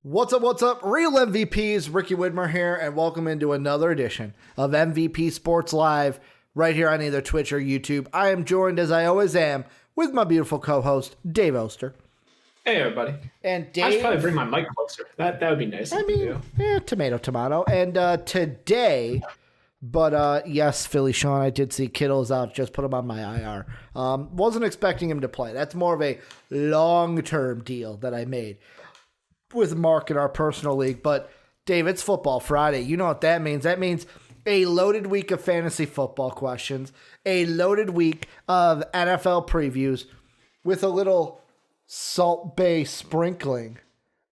What's up, what's up? Real MVPs, Ricky Widmer here, and welcome into another edition of MVP Sports Live right here on either Twitch or YouTube. I am joined, as I always am, with my beautiful co-host, Dave Oster. Hey, everybody. And Dave... I should probably bring my mic closer. That would be nice. Tomato, tomato. And today... But yes, Philly Sean, I did see Kittle's out. Just put him on my IR. Wasn't expecting him to play. That's more of a long-term deal that I made with Mark in our personal league. But Dave, it's Football Friday. You know what that means. That means a loaded week of fantasy football questions, a loaded week of NFL previews with a little Salt Bay sprinkling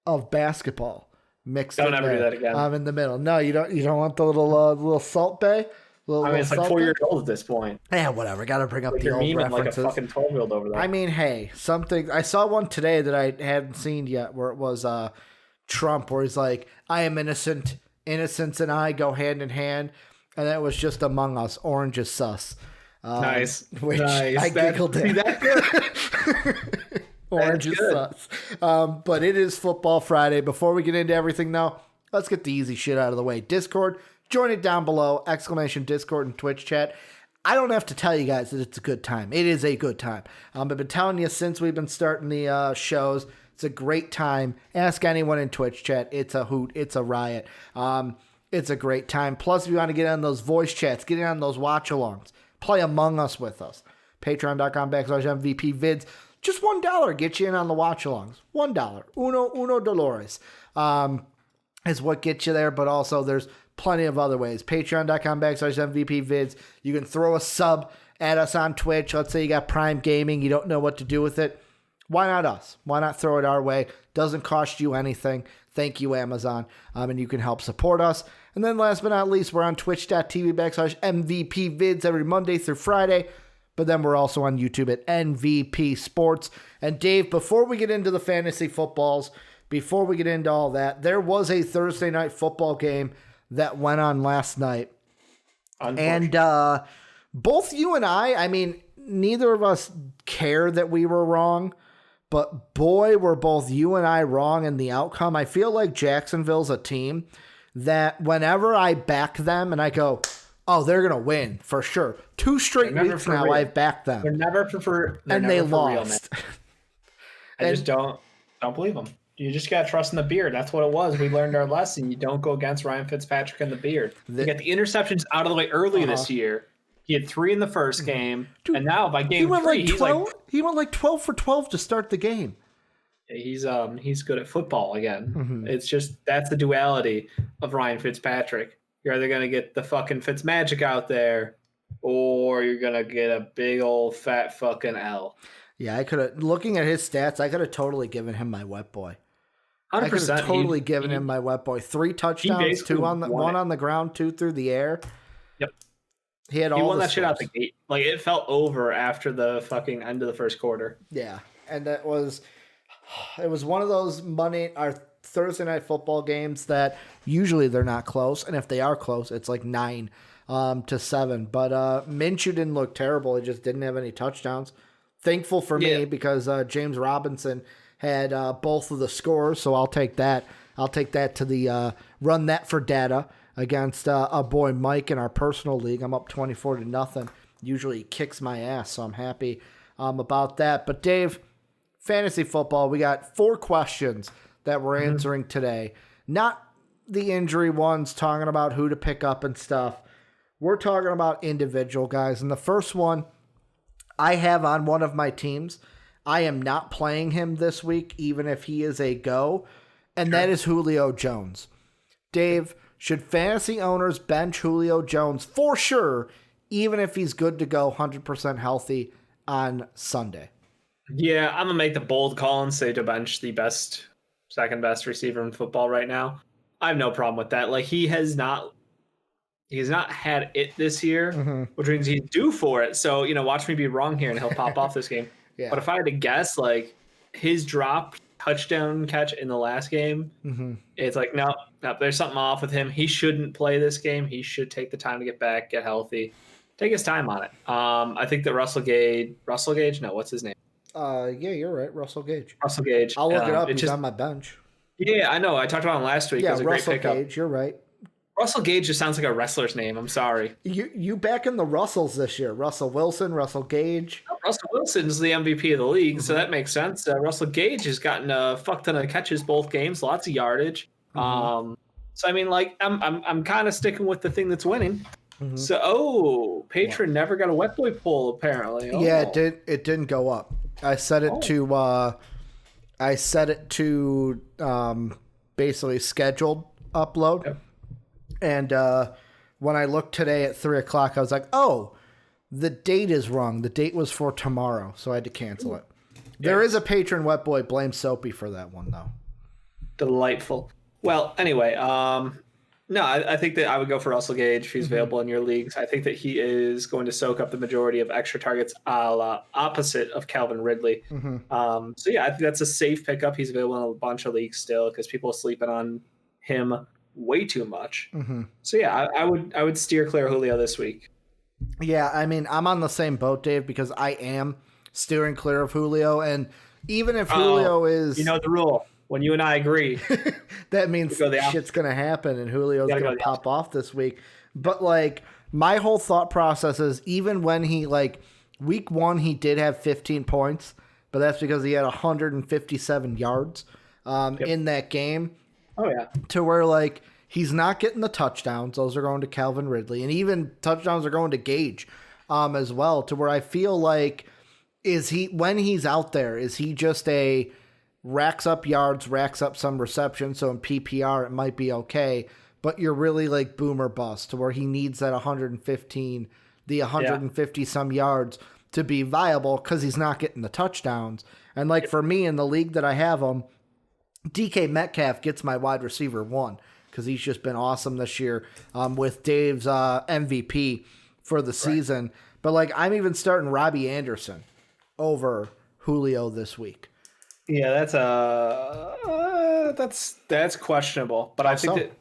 of basketball mixed in. Don't ever do that again. I'm in the middle. No, you don't want the little Salt Bay? It's like 4 years old at this point. Yeah, whatever. Got to bring up like the old references. Like a fucking 12-year-old over there. I mean, hey, something. I saw one today that I hadn't seen yet where it was Trump, where he's like, I am innocent. Innocence and I go hand in hand. And that was just Among Us. Orange is sus. Nice. Which nice. I giggled at. That's good. Orange is sus. But it is Football Friday. Before we get into everything, though, let's get the easy shit out of the way. Discord. Join it down below, ! Discord and Twitch chat. I don't have to tell you guys that it's a good time. It is a good time. I've been telling you since we've been starting the shows. It's a great time. Ask anyone in Twitch chat. It's a hoot. It's a riot. It's a great time. Plus, if you want to get on those voice chats, get on those watch-alongs, play Among Us with us. Patreon.com/MVP vids. Just $1 gets you in on the watch-alongs. $1. Uno Dolores is what gets you there, but also there's plenty of other ways. Patreon.com/MVP vids. You can throw a sub at us on Twitch. Let's say you got Prime Gaming. You don't know what to do with it. Why not us? Why not throw it our way? Doesn't cost you anything. Thank you, Amazon. And you can help support us. And then last but not least, we're on twitch.tv/MVP vids every Monday through Friday. But then we're also on YouTube at MVP Sports. And Dave, before we get into the fantasy footballs, before we get into all that, there was a Thursday night football game that went on last night. And both you and I mean, neither of us care that we were wrong, but boy, were both you and I wrong in the outcome. I feel like Jacksonville's a team that whenever I back them and I go, oh, they're going to win for sure. 2 straight weeks now real. I've backed them. They're never for and they lost. I just don't believe them. You just got to trust in the beard. That's what it was. We learned our lesson. You don't go against Ryan Fitzpatrick and the beard. You got the interceptions out of the way early this year. He had 3 in the first game. Dude, and now by game 3, he went like 12 for 12 to start the game. He's good at football again. Mm-hmm. It's just, that's the duality of Ryan Fitzpatrick. You're either going to get the fucking Fitzmagic out there, or you're going to get a big old fat fucking L. Yeah, I could have, looking at his stats, I could have totally given him my wet boy. 100%. I could have totally given him my wet boy. 3 touchdowns, 2 on the one on the ground, 2 through the air. Yep. He won that shit out the gate. Like, it felt over after the fucking end of the first quarter. Yeah, and it was one of those Thursday night football games that usually they're not close, and if they are close, it's like 9-7. But Minshew didn't look terrible. He just didn't have any touchdowns. Thankful for me because James Robinson had both of the scores, so I'll take that. I'll take that to the run that for data against our boy Mike in our personal league. I'm up 24-0. Usually he kicks my ass, so I'm happy about that. But Dave, fantasy football, we got 4 questions that we're answering today. Not the injury ones, talking about who to pick up and stuff. We're talking about individual guys. And the first one I have on one of my teams. I am not playing him this week, even if he is a go, and that is Julio Jones. Dave, should fantasy owners bench Julio Jones for sure, even if he's good to go 100% healthy on Sunday? Yeah, I'm going to make the bold call and say to bench the second best receiver in football right now. I have no problem with that. Like, he has not had it this year, which means he's due for it. So, watch me be wrong here and he'll pop off this game. Yeah. But if I had to guess, like, his drop touchdown catch in the last game, it's like, no, there's something off with him. He shouldn't play this game. He should take the time to get back, get healthy, take his time on it. I think that Russell Gage, no, what's his name? Yeah, you're right. Russell Gage. Russell Gage. I'll look it up. He's on my bench. Yeah, I know. I talked about him last week. It Yeah, was a great Russell pickup. Gage. You're right. Russell Gage just sounds like a wrestler's name. I'm sorry. You back in the Russells this year? Russell Wilson, Russell Gage. Russell Wilson's the MVP of the league, so that makes sense. Russell Gage has gotten a fuck ton of catches both games, lots of yardage. So I mean, like, I'm kind of sticking with the thing that's winning. So, Patron never got a wet boy poll apparently. Yeah, it did. It didn't go up. I set it to. Basically scheduled upload. Yep. And when I looked today at 3:00, I was like, "Oh, the date is wrong. The date was for tomorrow, so I had to cancel it." There is a patron wet boy. Blame Soapy for that one though. Delightful. Well, anyway, no, I think that I would go for Russell Gage if he's available in your leagues. I think that he is going to soak up the majority of extra targets, a la opposite of Calvin Ridley. So yeah, I think that's a safe pickup. He's available in a bunch of leagues still because people are sleeping on him way too much. So yeah, I would steer clear of Julio this week. Yeah, I mean, I'm on the same boat, Dave, because I am steering clear of Julio, and even if Julio is, you know the rule. When you and I agree, that means shit's going to happen and Julio's going to pop off this week. But, like, my whole thought process is even when he, like, week 1, he did have 15 points, but that's because he had 157 yards in that game. Oh, yeah. To where, like, he's not getting the touchdowns. Those are going to Calvin Ridley. And even touchdowns are going to Gage as well, to where I feel like when he's out there, is he just a racks up yards, racks up some reception, so in PPR it might be okay, but you're really like boomer bust to where he needs that 150 some yards to be viable because he's not getting the touchdowns. And like for me in the league that I have him, DK Metcalf gets my wide receiver 1 because he's just been awesome this year with Dave's MVP for the season. But like I'm even starting Robbie Anderson over Julio this week. Yeah, that's questionable. But I think that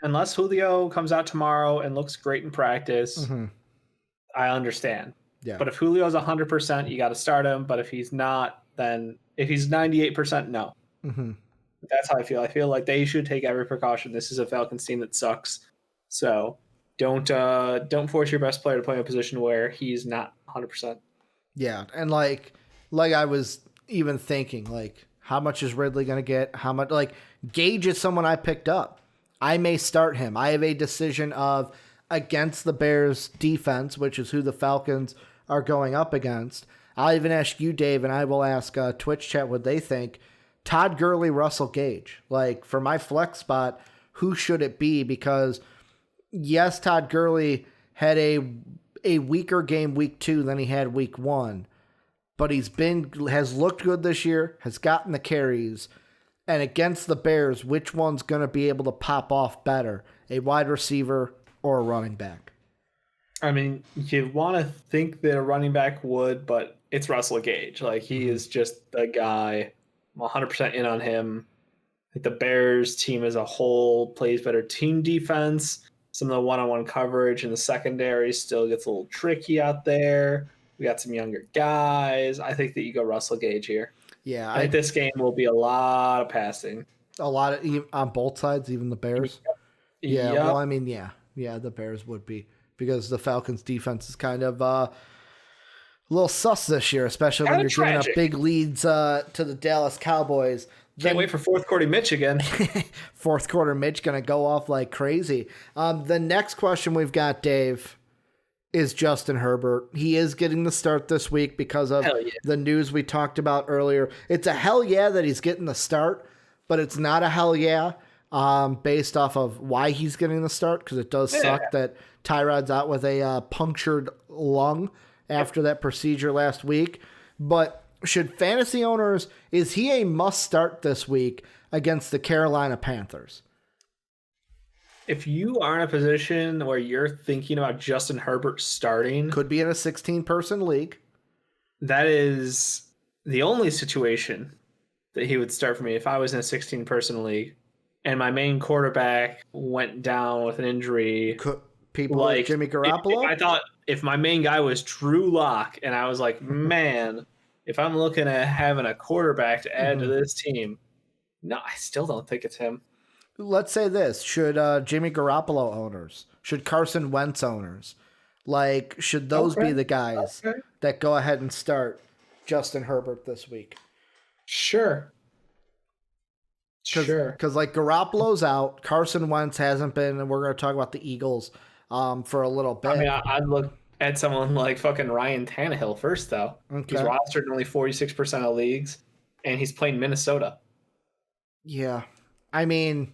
unless Julio comes out tomorrow and looks great in practice, I understand. Yeah. But if Julio's 100%, you got to start him. But if he's not, then if he's 98%, no. That's how I feel. I feel like they should take every precaution. This is a Falcons team that sucks. So don't force your best player to play in a position where he's not 100%. Yeah, and like I was even thinking, like, how much is Ridley going to get? How much, like, Gage is someone I picked up. I may start him. I have a decision of against the Bears defense, which is who the Falcons are going up against. I'll even ask you, Dave, and I will ask Twitch chat what they think. Todd Gurley, Russell Gage. Like, for my flex spot, who should it be? Because, yes, Todd Gurley had a weaker game week 2 than he had week 1. But has looked good this year, has gotten the carries, and against the Bears, which one's going to be able to pop off better, a wide receiver or a running back? I mean, you want to think that a running back would, but it's Russell Gage. Like, he is just the guy. I'm 100% in on him. Like, the Bears team as a whole plays better team defense. Some of the one-on-one coverage in the secondary still gets a little tricky out there. We got some younger guys. I think that you go Russell Gage here. Yeah, I think this game will be a lot of passing. A lot of on both sides, even the Bears. Yeah, well, I mean, yeah, the Bears would be because the Falcons' defense is kind of a little sus this year, especially when you're giving up big leads to the Dallas Cowboys. Can't wait for fourth quarter Mitch again. Fourth quarter Mitch going to go off like crazy. The next question we've got, Dave, is Justin Herbert. He is getting the start this week because of the news we talked about earlier. It's a hell yeah that he's getting the start, but it's not a hell yeah based off of why he's getting the start, because it does suck that Tyrod's out with a punctured lung after that procedure last week. But should fantasy owners, is he a must start this week against the Carolina Panthers? If you are in a position where you're thinking about Justin Herbert starting, could be in a 16-person league. That is the only situation that he would start for me if I was in a 16-person league and my main quarterback went down with an injury. People like Jimmy Garoppolo? I thought if my main guy was Drew Lock, and I was like, man, if I'm looking at having a quarterback to add to this team, No, I still don't think it's him. Let's say this: should Jimmy Garoppolo owners, should Carson Wentz owners, should those be the guys that go ahead and start Justin Herbert this week? Sure. Because Garoppolo's out, Carson Wentz hasn't been, and we're going to talk about the Eagles for a little bit. I mean, I'd look at someone like fucking Ryan Tannehill first, though. Okay. He's rostered in only 46% of leagues, and he's playing Minnesota. Yeah. I mean,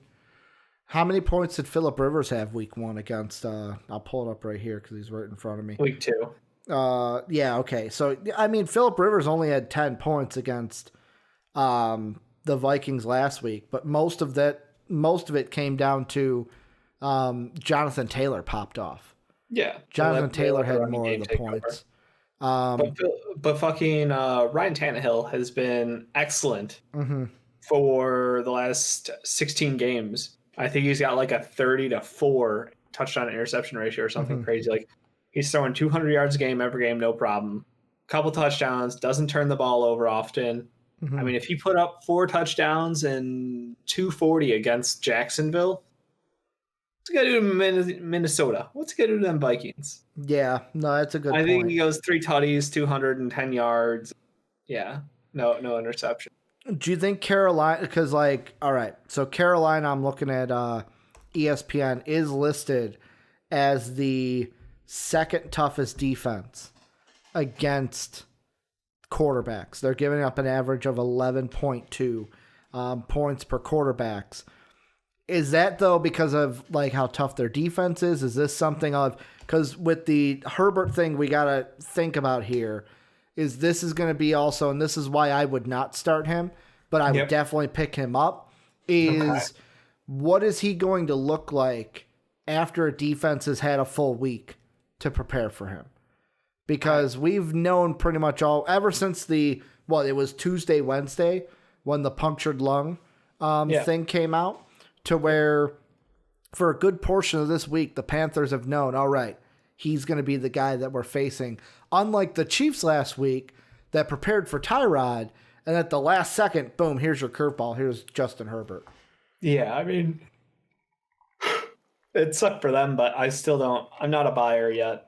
how many points did Phillip Rivers have week 1 against, I'll pull it up right here because he's right in front of me. Week 2. Yeah, okay. So, I mean, Phillip Rivers only had 10 points against the Vikings last week, but most of it came down to Jonathan Taylor popped off. Yeah. Jonathan Taylor had more of the points. But fucking Ryan Tannehill has been excellent for the last 16 games. I think he's got like a 30-4 touchdown interception ratio or something crazy. Like he's throwing 200 yards a game every game, no problem. Couple touchdowns, doesn't turn the ball over often. I mean, if he put up 4 touchdowns and 240 against Jacksonville, what's he got to do to Minnesota? What's he got to do to them Vikings? Yeah, no, that's a good point. I think he goes 3 tutties, 210 yards. Yeah, no interception. Do you think Carolina, because all right, so Carolina, I'm looking at ESPN, is listed as the second toughest defense against quarterbacks. They're giving up an average of 11.2 points per quarterbacks. Is that, though, because of how tough their defense is? Is this something because with the Herbert thing we got to think about here, this is going to be also, and this is why I would not start him, but I would definitely pick him up, what is he going to look like after a defense has had a full week to prepare for him? Because we've known pretty much ever since it was Tuesday, Wednesday, when the punctured lung thing came out, to where for a good portion of this week, the Panthers have known, all right, he's going to be the guy that we're facing. Unlike the Chiefs last week that prepared for Tyrod, and at the last second, boom, here's your curveball. Here's Justin Herbert. Yeah, I mean, it sucked for them, but I still don't. I'm not a buyer yet.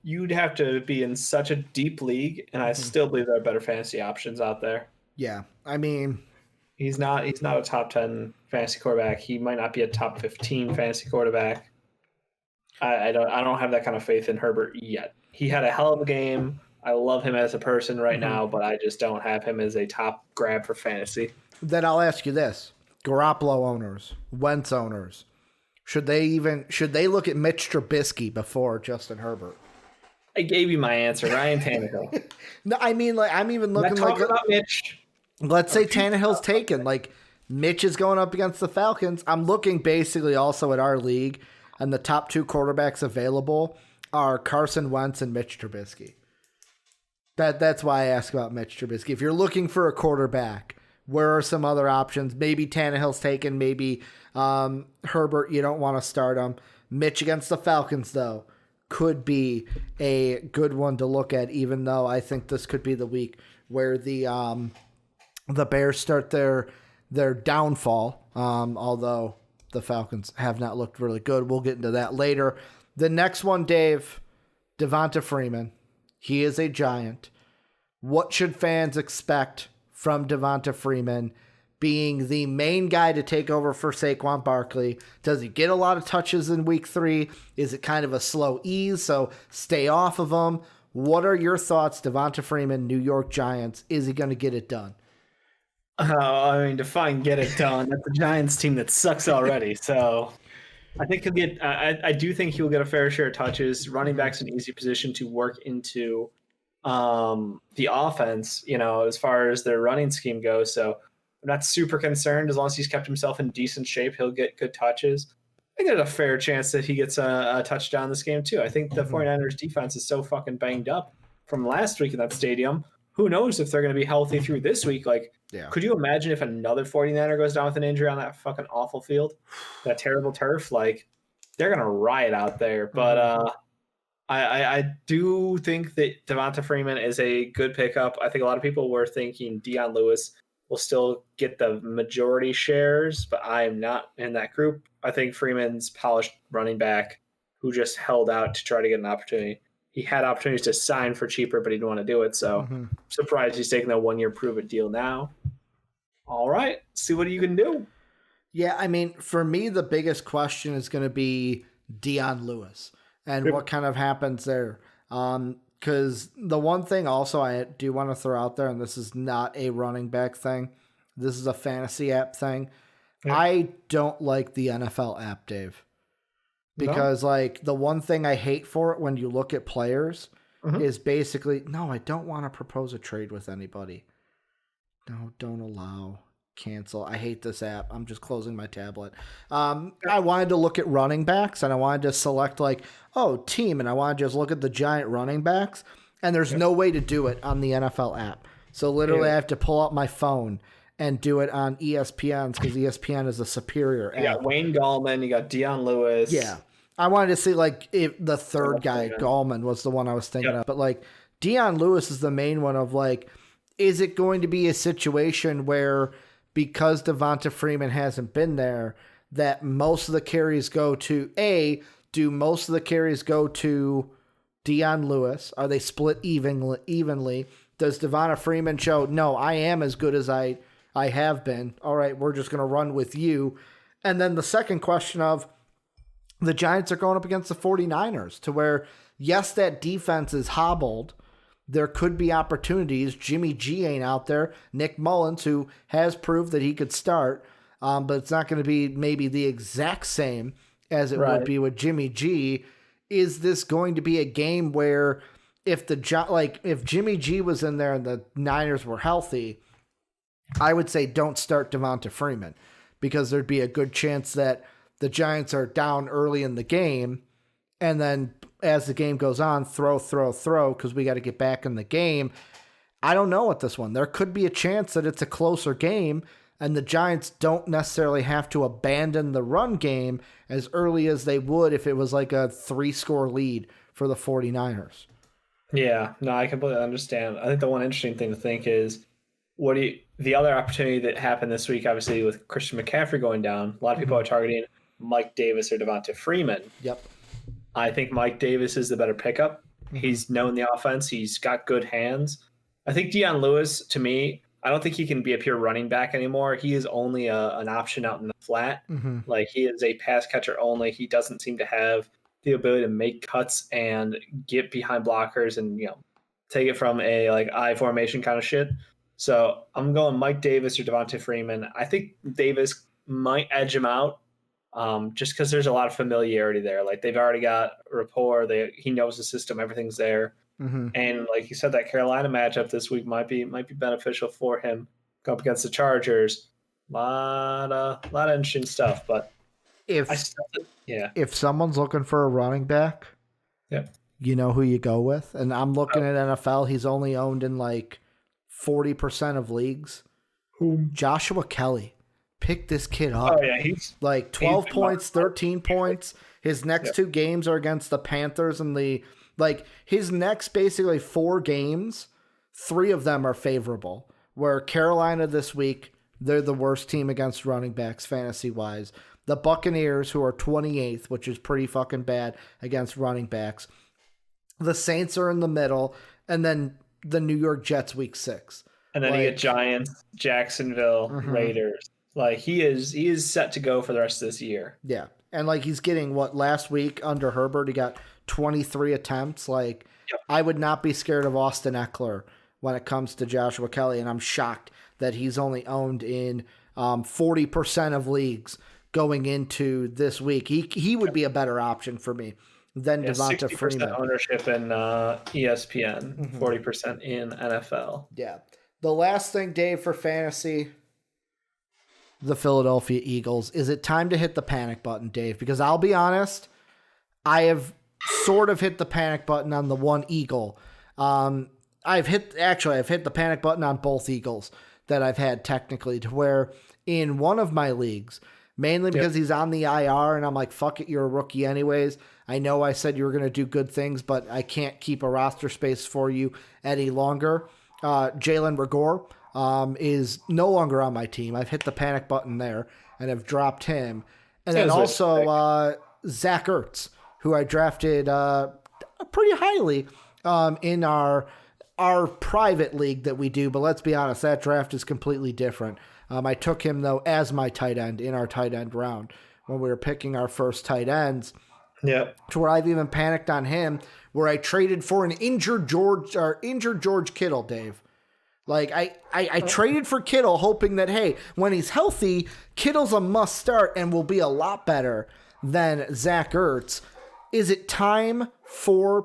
You'd have to be in such a deep league, and I still believe there are better fantasy options out there. Yeah, I mean, he's not a top 10 fantasy quarterback. He might not be a top 15 fantasy quarterback. I don't have that kind of faith in Herbert yet. He had a hell of a game. I love him as a person right now, but I just don't have him as a top grab for fantasy. Then I'll ask you this: Garoppolo owners, Wentz owners, should they look at Mitch Trubisky before Justin Herbert? I gave you my answer, Ryan Tannehill. No, I mean, I'm even looking about Mitch. Let's say Tannehill's taken. Mitch is going up against the Falcons. I'm looking basically also at our league, and the top 2 quarterbacks available are Carson Wentz and Mitch Trubisky. That's why I ask about Mitch Trubisky. If you're looking for a quarterback, where are some other options? Maybe Tannehill's taken. Maybe Herbert, you don't want to start him. Mitch against the Falcons, though, could be a good one to look at, even though I think this could be the week where the Bears start their downfall, although the Falcons have not looked really good. We'll get into that later. The next one, Dave, Devonta Freeman. He is a giant. What should fans expect from Devonta Freeman being the main guy to take over for Saquon Barkley? Does he get a lot of touches in week 3? Is it kind of a slow ease, so stay off of him? What are your thoughts, Devonta Freeman, New York Giants? Is he going to get it done? Define get it done. That's a Giants team that sucks already. So I think he'll get. I do think he'll get a fair share of touches. Running back's an easy position to work into the offense. As far as their running scheme goes. So I'm not super concerned. As long as he's kept himself in decent shape, he'll get good touches. I think there's a fair chance that he gets a touchdown this game too. I think the 49ers defense is so fucking banged up from last week in that stadium. Who knows if they're going to be healthy through this week? Could you imagine if another 49er goes down with an injury on that fucking awful field, that terrible turf? They're going to riot out there. But I do think that Devonta Freeman is a good pickup. I think a lot of people were thinking Deion Lewis will still get the majority shares, but I am not in that group. I think Freeman's polished running back who just held out to try to get an opportunity. He had opportunities to sign for cheaper, but he didn't want to do it. So I'm surprised he's taking a 1-year prove-it deal now. All right, see what you can do. Yeah, I mean, for me, the biggest question is going to be Dion Lewis and what kind of happens there. Because the one thing also I do want to throw out there, and this is not a running back thing, this is a fantasy app thing. Yeah. I don't like the NFL app, Dave. Because, like, the one thing I hate for it when you look at players is basically, no, I don't want to propose a trade with anybody. No, don't allow. Cancel. I hate this app. I'm just closing my tablet. I wanted to look at running backs, and I wanted to select, like, team, and I wanted to just look at the giant running backs, and there's no way to do it on the NFL app. So, literally, I have to pull out my phone and do it on ESPN's because ESPN is a superior app. You got Wayne Gallman, you got Dion Lewis. Yeah. I wanted to see, like, if the third guy, Gallman, was the one I was thinking of. But, like, Dion Lewis is the main one of, like, is it going to be a situation where because Devonta Freeman hasn't been there, that most of the carries go to do most of the carries go to Dion Lewis? Are they split evenly? Does Devonta Freeman show, no, I am as good as I have been. All right, we're just going to run with you. And then the second question of the Giants are going up against the 49ers to where, yes, that defense is hobbled. There could be opportunities. Jimmy G ain't out there. Nick Mullins, who has proved that he could start, but it's not going to be maybe the exact same as it would be with Jimmy G. Is this going to be a game where if Jimmy G was in there and the Niners were healthy, I would say don't start Devonta Freeman because there'd be a good chance that the Giants are down early in the game, and then as the game goes on, throw, because we got to get back in the game. I don't know with this one. There could be a chance that it's a closer game, and the Giants don't necessarily have to abandon the run game as early as they would if it was like a 3-score lead for the 49ers. Yeah, no, I completely understand. I think the one interesting thing to think is the other opportunity that happened this week, obviously with Christian McCaffrey going down, a lot of people are targeting Mike Davis or Devonta Freeman. Yep. I think Mike Davis is the better pickup. He's known the offense. He's got good hands. I think Dion Lewis, to me, I don't think he can be a pure running back anymore. He is only an option out in the flat. Like, he is a pass catcher only. He doesn't seem to have the ability to make cuts and get behind blockers and, take it from a like I formation kind of shit. So I'm going Mike Davis or Devonta Freeman. I think Davis might edge him out. Just because there's a lot of familiarity there. Like, they've already got rapport. He knows the system. Everything's there. And like you said, that Carolina matchup this week might be beneficial for him. Go up against the Chargers. Lot of interesting stuff. But if someone's looking for a running back, you know who you go with. And I'm looking at NFL. He's only owned in like 40% of leagues. Joshua Kelly. Pick this kid up. Oh, yeah. He's like 12 points, 13 points. His next 2 games are against the Panthers and his next basically 4 games, 3 of them are favorable. Where Carolina this week, they're the worst team against running backs fantasy-wise. The Buccaneers, who are 28th, which is pretty fucking bad against running backs. The Saints are in the middle, and then the New York Jets week 6. And then you get Giants, Jacksonville, Raiders. Like, he is set to go for the rest of this year. Yeah. And like, he's getting last week under Herbert, he got 23 attempts. Like, I would not be scared of Austin Eckler when it comes to Joshua Kelly. And I'm shocked that he's only owned in 40% of leagues going into this week. He would be a better option for me than Devonta Freeman. 60% ownership in ESPN, 40% in NFL. Yeah. The last thing, Dave, for fantasy, the Philadelphia Eagles. Is it time to hit the panic button, Dave? Because I'll be honest, I have sort of hit the panic button on the one Eagle. I've hit the panic button on both Eagles that I've had technically, to where in one of my leagues, mainly because he's on the IR and I'm like, fuck it, you're a rookie anyways. I know I said you were going to do good things, but I can't keep a roster space for you any longer. Jalen Reagor, is no longer on my team. I've hit the panic button there and have dropped him. And then Sounds also Zach Ertz, who I drafted pretty highly in our private league that we do. But let's be honest, that draft is completely different. I took him, though, as my tight end in our tight end round when we were picking our first tight ends. Yeah. To where I've even panicked on him, where I traded for an injured George Kittle, Dave. Like, I traded for Kittle hoping that, hey, when he's healthy, Kittle's a must start and will be a lot better than Zach Ertz. Is it time for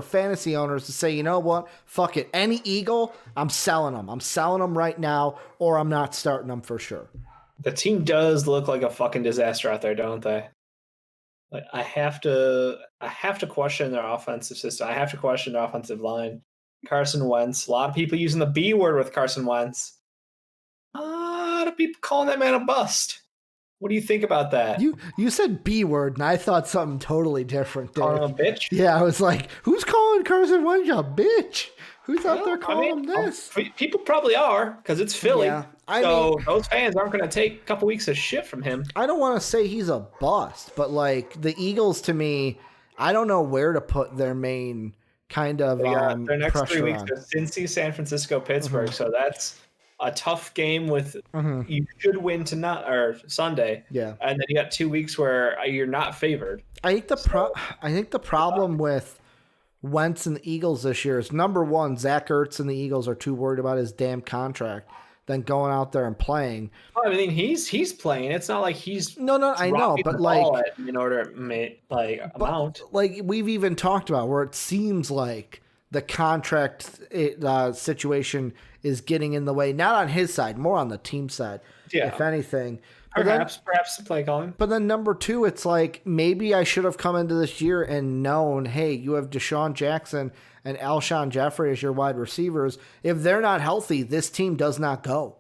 fantasy owners to say, you know what, fuck it, any Eagle, I'm selling them. I'm selling them right now, or I'm not starting them for sure. The team does look like a fucking disaster out there, don't they? Like, I have to question their offensive system. I have to question their offensive line. Carson Wentz. A lot of people using the B word with Carson Wentz. A lot of people calling that man a bust. What do you think about that? You said B word, and I thought something totally different. Calling him a bitch? Yeah, I was like, who's calling Carson Wentz a bitch? Who's out there calling him this? People probably are, because it's Philly. Yeah, so those fans aren't going to take a couple weeks of shit from him. I don't want to say he's a bust, but like the Eagles, to me, I don't know where to put their main kind of their next 3 weeks on. are Cincy, San Francisco, Pittsburgh. So that's a tough game with you should win Sunday. Yeah. And then you got 2 weeks where you're not favored. I think the problem with Wentz and the Eagles this year is, number one, Zach Ertz and the Eagles are too worried about his damn contract than going out there and playing. I mean, he's playing. It's not like he's no, I know, but like in order to make amount. Like we've even talked about, where it seems like the contract situation is getting in the way, not on his side, more on the team side, if anything. Perhaps the play calling. But then number two, it's like maybe I should have come into this year and known, hey, you have Deshaun Jackson and Alshon Jeffrey as your wide receivers. If they're not healthy, this team does not go.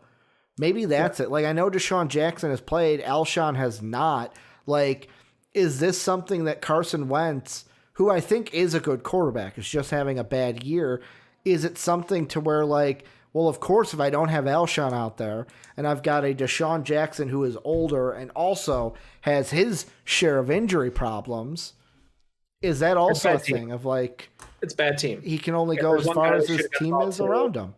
Maybe that's it. Like, I know Deshaun Jackson has played, Alshon has not. Like, is this something that Carson Wentz, who I think is a good quarterback, is just having a bad year? Is it something to where, like, well, of course, if I don't have Alshon out there and I've got a Deshaun Jackson who is older and also has his share of injury problems, is that also a thing of like, it's a bad team. He can only go as far as his team is around him.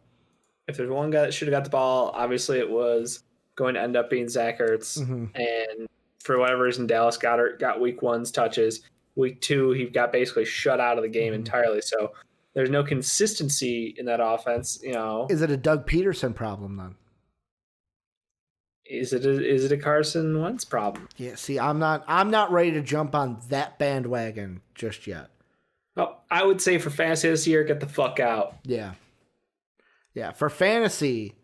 If there's one guy that should have got the ball, obviously it was going to end up being Zach Ertz. And for whatever reason, Dallas got week one's touches. Week two, he got basically shut out of the game entirely. So there's no consistency in that offense. You know, is it a Doug Peterson problem then? Is it a Carson Wentz problem? Yeah. See, I'm not ready to jump on that bandwagon just yet. Well, I would say for fantasy this year, get the fuck out. Yeah. Yeah. For fantasy,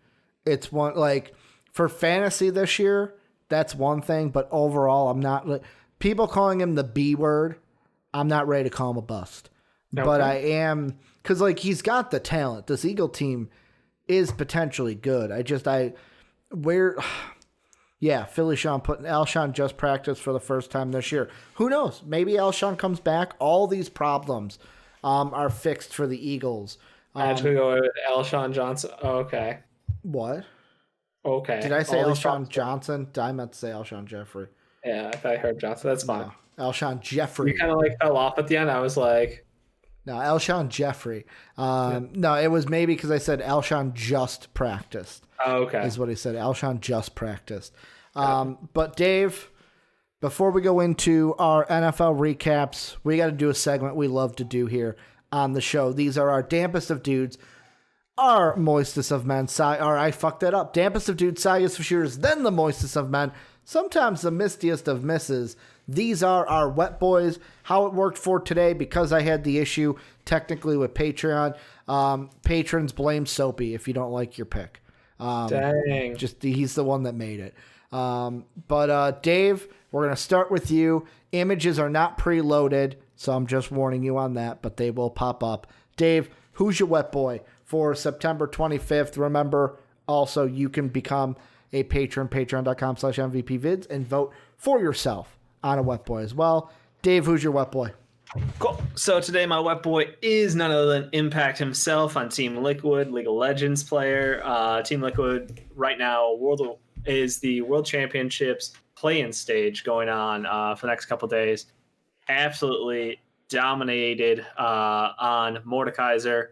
it's one, like, for fantasy this year, that's one thing. But overall, I'm not. People calling him the B word, I'm not ready to call him a bust. Okay. But I am, because, like, he's got the talent. This Eagle team is potentially good. Philly Sean putting Alshon just practiced for the first time this year. Who knows? Maybe Alshon comes back. All these problems are fixed for the Eagles. I have to go with Alshon Johnson. Oh, okay. What? Okay. Did I say Alshon Johnson? I meant to say Alshon Jeffrey. Yeah, I thought I heard Johnson. That's fine. No, Alshon Jeffrey. You kind of like fell off at the end. I was like, no, Alshon Jeffrey. No, it was maybe because I said Alshon just practiced. Oh, okay. Is what he said. Alshon just practiced. But Dave, before we go into our NFL recaps, we got to do a segment we love to do here on the show. These are our dampest of dudes, our moistest of men. I fucked that up. Dampest of dudes, soggiest of shooters, then the moistest of men, sometimes the mistiest of misses. These are our wet boys. How it worked for today, because I had the issue technically with Patreon. Patrons blame Soapy if you don't like your pick. Dang. Just he's the one that made it. But Dave, we're going to start with you. Images are not preloaded, so I'm just warning you on that, but they will pop up. Dave, who's your wet boy for September 25th? Remember, also, you can become a patron, patreon.com/MVPvids, and vote for yourself on a wet boy as well. Dave, who's your wet boy? Cool. So today my wet boy is none other than Impact himself on Team Liquid, League of Legends player. Team Liquid right now is the World Championships play-in stage going on for the next couple days. Absolutely dominated on Mordekaiser.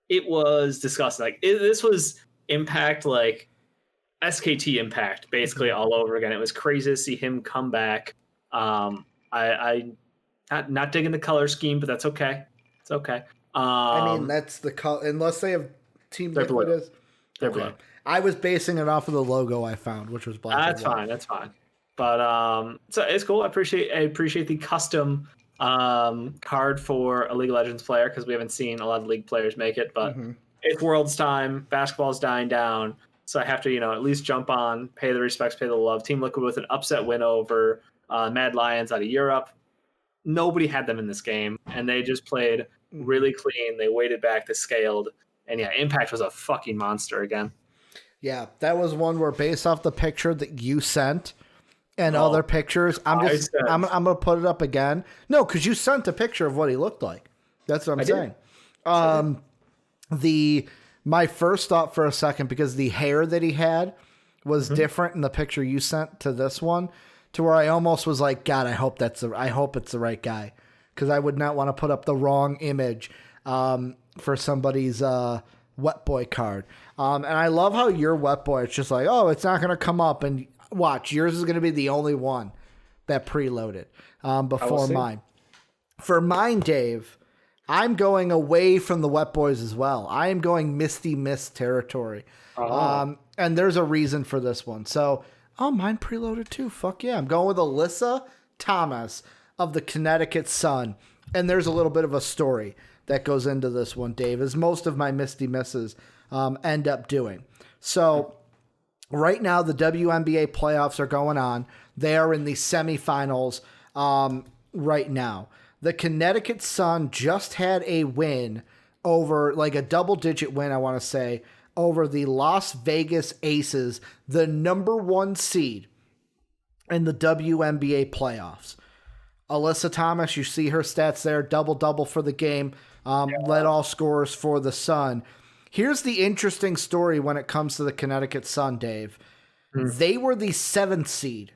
It was disgusting. This was Impact, like SKT Impact, basically all over again. It was crazy to see him come back. I not digging the color scheme, but that's okay. It's okay. I mean, that's the color. Unless they have Team They're Liquid blue. is. They're Okay. blue. I was basing it off of the logo I found, which was black. That's fine. That's fine. But so it's cool. I appreciate the custom card for a League of Legends player because we haven't seen a lot of League players make it. But it's Worlds time. Basketball's dying down. So I have to, at least jump on, pay the respects, pay the love. Team Liquid with an upset win over Mad Lions out of Europe. Nobody had them in this game, and they just played really clean. They waited back, they scaled, and yeah, Impact was a fucking monster again. Yeah, that was one where based off the picture that you sent and other pictures, I'm gonna put it up again. No, because you sent a picture of what he looked like. That's what I'm saying. My first thought for a second, because the hair that he had was different in the picture you sent to this one, to where I almost was like, God, I hope it's the right guy, because I would not want to put up the wrong image for somebody's wet boy card. And I love how your wet boy, it's just like, oh, it's not going to come up, and watch, yours is going to be the only one that preloaded before mine. For mine, Dave, I'm going away from the wet boys as well. I am going Misty Mist territory. And there's a reason for this one. So, mine preloaded too. Fuck yeah. I'm going with Alyssa Thomas of the Connecticut Sun. And there's a little bit of a story that goes into this one, Dave, as most of my Misty Misses end up doing. So right now, the WNBA playoffs are going on. They are in the semifinals right now. The Connecticut Sun just had a win over, like a double-digit win, I want to say, over the Las Vegas Aces, the number 1 seed in the WNBA playoffs. Alyssa Thomas, you see her stats there, double-double for the game, led all scorers for the Sun. Here's the interesting story when it comes to the Connecticut Sun, Dave. They were the 7th seed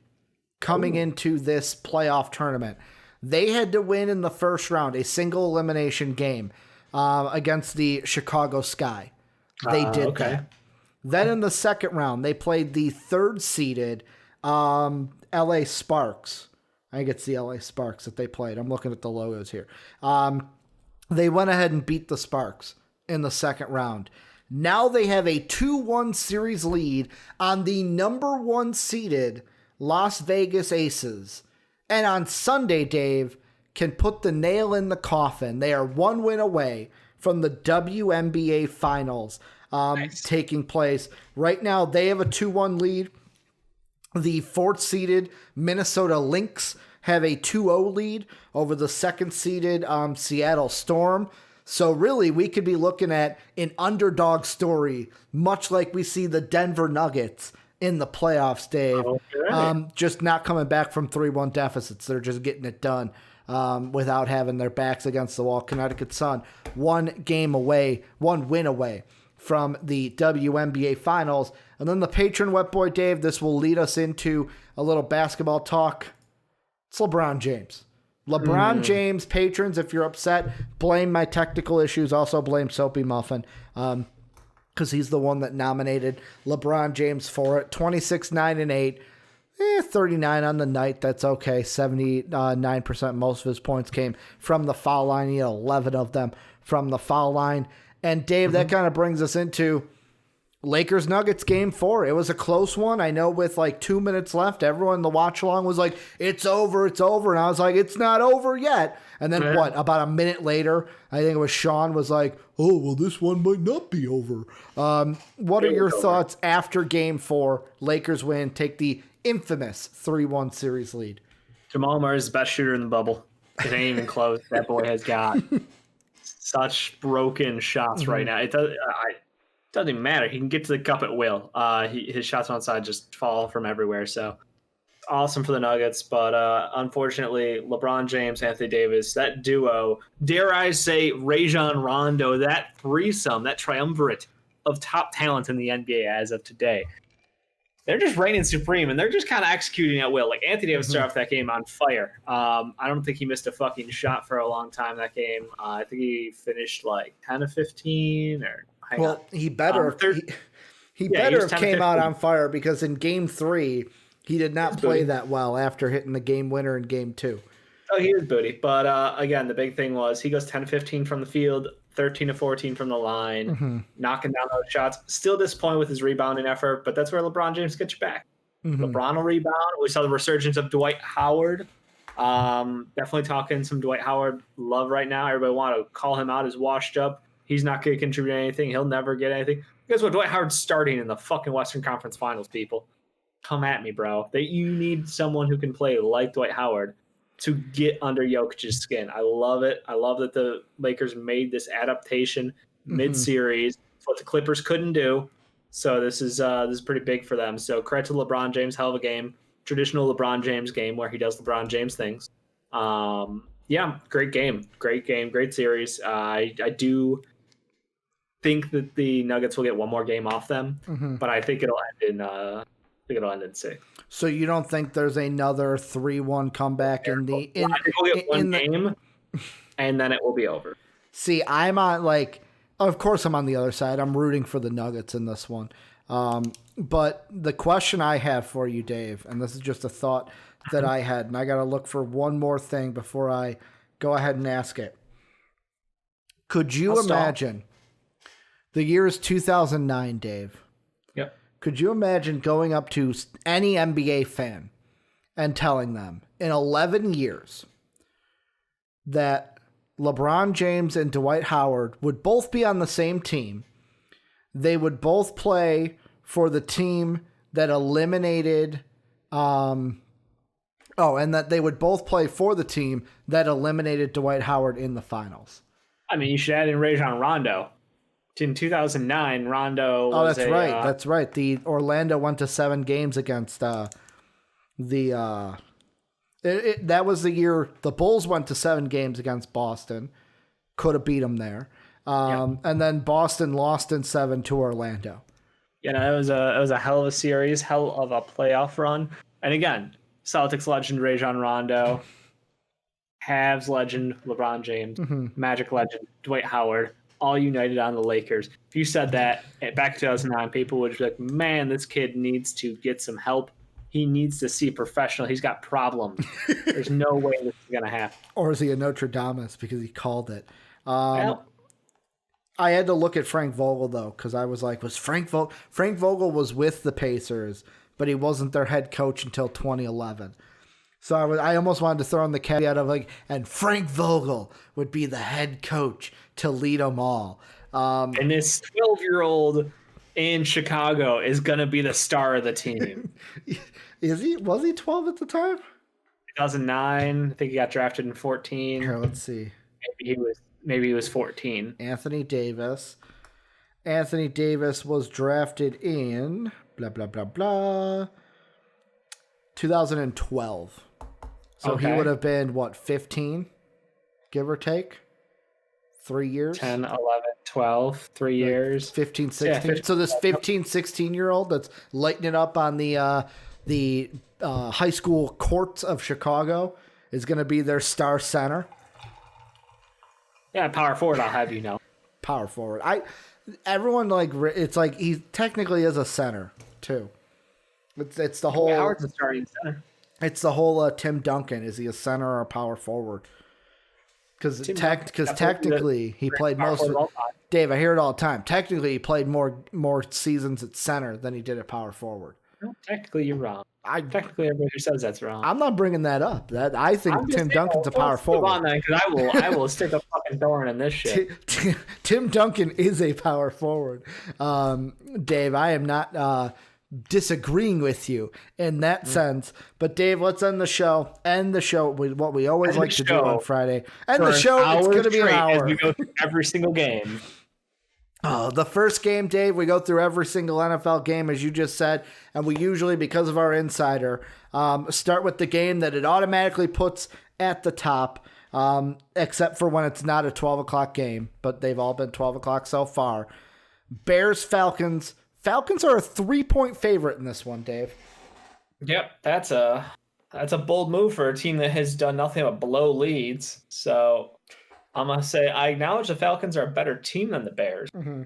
coming into this playoff tournament. They had to win in the first round, a single elimination game against the Chicago Sky. They did that. Then in the second round, they played the 3rd seeded LA Sparks. I think it's the LA Sparks that they played. I'm looking at the logos here. They went ahead and beat the Sparks in the second round. Now they have a 2-1 series lead on the number 1 seeded Las Vegas Aces. And on Sunday, Dave, can put the nail in the coffin. They are 1 win away from the WNBA Finals taking place. Right now, they have a 2-1 lead. The 4th seeded Minnesota Lynx have a 2-0 lead over the 2nd seeded Seattle Storm. So really, we could be looking at an underdog story, much like we see the Denver Nuggets in the playoffs, Dave. Just not coming back from 3-1 deficits. They're just getting it done without having their backs against the wall. Connecticut Sun, 1 win away from the WNBA Finals. And then the patron wet boy, Dave, this will lead us into a little basketball talk. It's LeBron James. LeBron James, patrons, if you're upset, blame my technical issues. Also blame Soapy Muffin. Because he's the one that nominated LeBron James for it. 26, 9, and 8. 39 on the night. That's okay. 79%. Most of his points came from the foul line. He had 11 of them from the foul line. And Dave, that kind of brings us into Lakers Nuggets game 4. It was a close one. I know with like 2 minutes left, everyone in the watch along was like, it's over. And I was like, it's not over yet. And then about a minute later, I think it was Sean was like, oh, well, this one might not be over. What are your thoughts after game 4? Lakers win, take the infamous 3-1 series lead. Jamal Murray is the best shooter in the bubble. It ain't even close. That boy has got such broken shots right now. It doesn't even matter. He can get to the cup at will. His shots on side just fall from everywhere. So awesome for the Nuggets, but unfortunately, LeBron James, Anthony Davis, that duo, dare I say, Rajon Rondo, that threesome, that triumvirate of top talent in the NBA as of today, they're just reigning supreme, and they're just kind of executing at will. Like Anthony Davis started off that game on fire. I don't think he missed a fucking shot for a long time that game. I think he finished like 10 of 15, or he better he better have came out on fire, because in Game 3 he did not play that well after hitting the game winner in Game 2. Oh, he was booty. But again, the big thing was he goes 10 to 15 from the field, 13 to 14 from the line, knocking down those shots. Still disappointed with his rebounding effort, but that's where LeBron James gets you back. LeBron will rebound. We saw the resurgence of Dwight Howard. Definitely talking some Dwight Howard love right now. Everybody want to call him out as washed up. He's not going to contribute anything. He'll never get anything. Guess what? Dwight Howard's starting in the fucking Western Conference Finals, people. Come at me, bro. You need someone who can play like Dwight Howard to get under Jokic's skin. I love it. I love that the Lakers made this adaptation mid-series. What the Clippers couldn't do. So this is pretty big for them. So credit to LeBron James, hell of a game. Traditional LeBron James game where he does LeBron James things. Yeah, great game. Great series. I do think that the Nuggets will get one more game off them, but I think it'll end in 6. So you don't think there's another 3-1 comeback in the I think we'll get one game, and then it will be over. See, I'm on of course I'm on the other side. I'm rooting for the Nuggets in this one. But the question I have for you, Dave, and this is just a thought that I had, and I got to look for one more thing before I go ahead and ask it. Could you imagine the year is 2009, Dave? Yep. Could you imagine going up to any NBA fan and telling them in 11 years that LeBron James and Dwight Howard would both be on the same team? They would both play for the team that eliminated, and that they would both play for the team that eliminated Dwight Howard in the finals. I mean, you should add in Rajon Rondo. In 2009, Rondo was that's right. That's right. The Orlando went to 7 games against that was the year the Bulls went to 7 games against Boston. Could have beat them there. And then Boston lost in 7 to Orlando. It was a hell of a series, hell of a playoff run. And again, Celtics legend Rajon Rondo, Cavs legend LeBron James, Magic legend Dwight Howard, all united on the Lakers. If you said that back in 2009, people would be like, man, this kid needs to get some help. He needs to see a professional. He's got problems. There's no way this is going to happen. Or is he a Notre Dame because he called it? I had to look at Frank Vogel, though, because I was like, Frank Vogel was with the Pacers, but he wasn't their head coach until 2011. So I almost wanted to throw in the caveat of and Frank Vogel would be the head coach to lead them all. And this 12-year-old in Chicago is going to be the star of the team. Was he 12 at the time? 2009. I think he got drafted in 14. Here, let's see. Maybe he was 14. Anthony Davis. Anthony Davis was drafted in blah blah blah blah 2012. So he would have been, 15, give or take? 3 years? 10, 11, 12, 3 years. 15, 16. Yeah, so this 15, 16-year-old that's lighting it up on the high school courts of Chicago is going to be their star center. Yeah, power forward, I'll have you know. Power forward. Everyone, it's like he technically is a center, too. It's the whole... Howard's a starting center. It's the whole Tim Duncan. Is he a center or a power forward? Because technically he played most of Dave, I hear it all the time. Technically he played more seasons at center than he did at power forward. No, technically you're wrong. Technically everybody who says that's wrong. I'm not bringing that up. I think Tim Duncan's a power forward. On then, because I will stick a fucking thorn in this shit. Tim Duncan is a power forward. Dave, I am not disagreeing with you in that sense, but Dave, let's end the show. End the show with what we always like to do on Friday. End the show. It's going to be an hour. As we go through every single game. Oh, the first game, Dave, we go through every single NFL game, as you just said, and we usually, because of our insider, start with the game that it automatically puts at the top, except for when it's not a 12 o'clock game, but they've all been 12 o'clock so far. Bears-Falcons. Falcons are a 3-point favorite in this one, Dave. Yep, that's a bold move for a team that has done nothing but blow leads. So I'm going to say I acknowledge the Falcons are a better team than the Bears. Mm-hmm.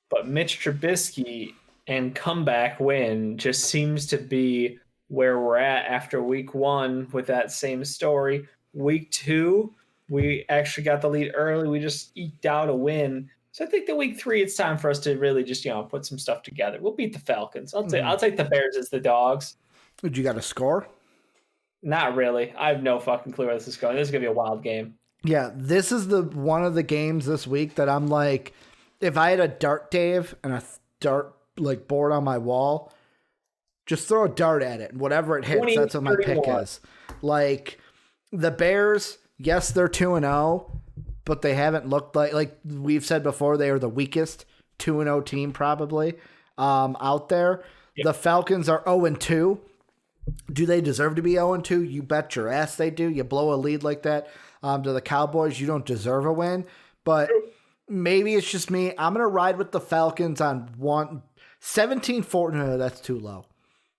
But Mitch Trubisky and comeback win just seems to be where we're at after week 1 with that same story. Week 2, we actually got the lead early. We just eked out a win. So I think that week 3, it's time for us to really just, put some stuff together. We'll beat the Falcons. I'll take the Bears as the dogs. Did you got a score? Not really. I have no fucking clue where this is going. This is going to be a wild game. Yeah, this is one of the games this week that I'm like, if I had a dart, Dave, and a dart board on my wall, just throw a dart at it, and whatever it hits, that's what my pick is. Like, the Bears, yes, they're 2-0, but they haven't looked like we've said before, they are the weakest 2-0 team probably out there. Yep. The Falcons are 0-2. Do they deserve to be 0-2? You bet your ass they do. You blow a lead like that to the Cowboys, you don't deserve a win. But maybe it's just me. I'm going to ride with the Falcons on 17-14. No, that's too low.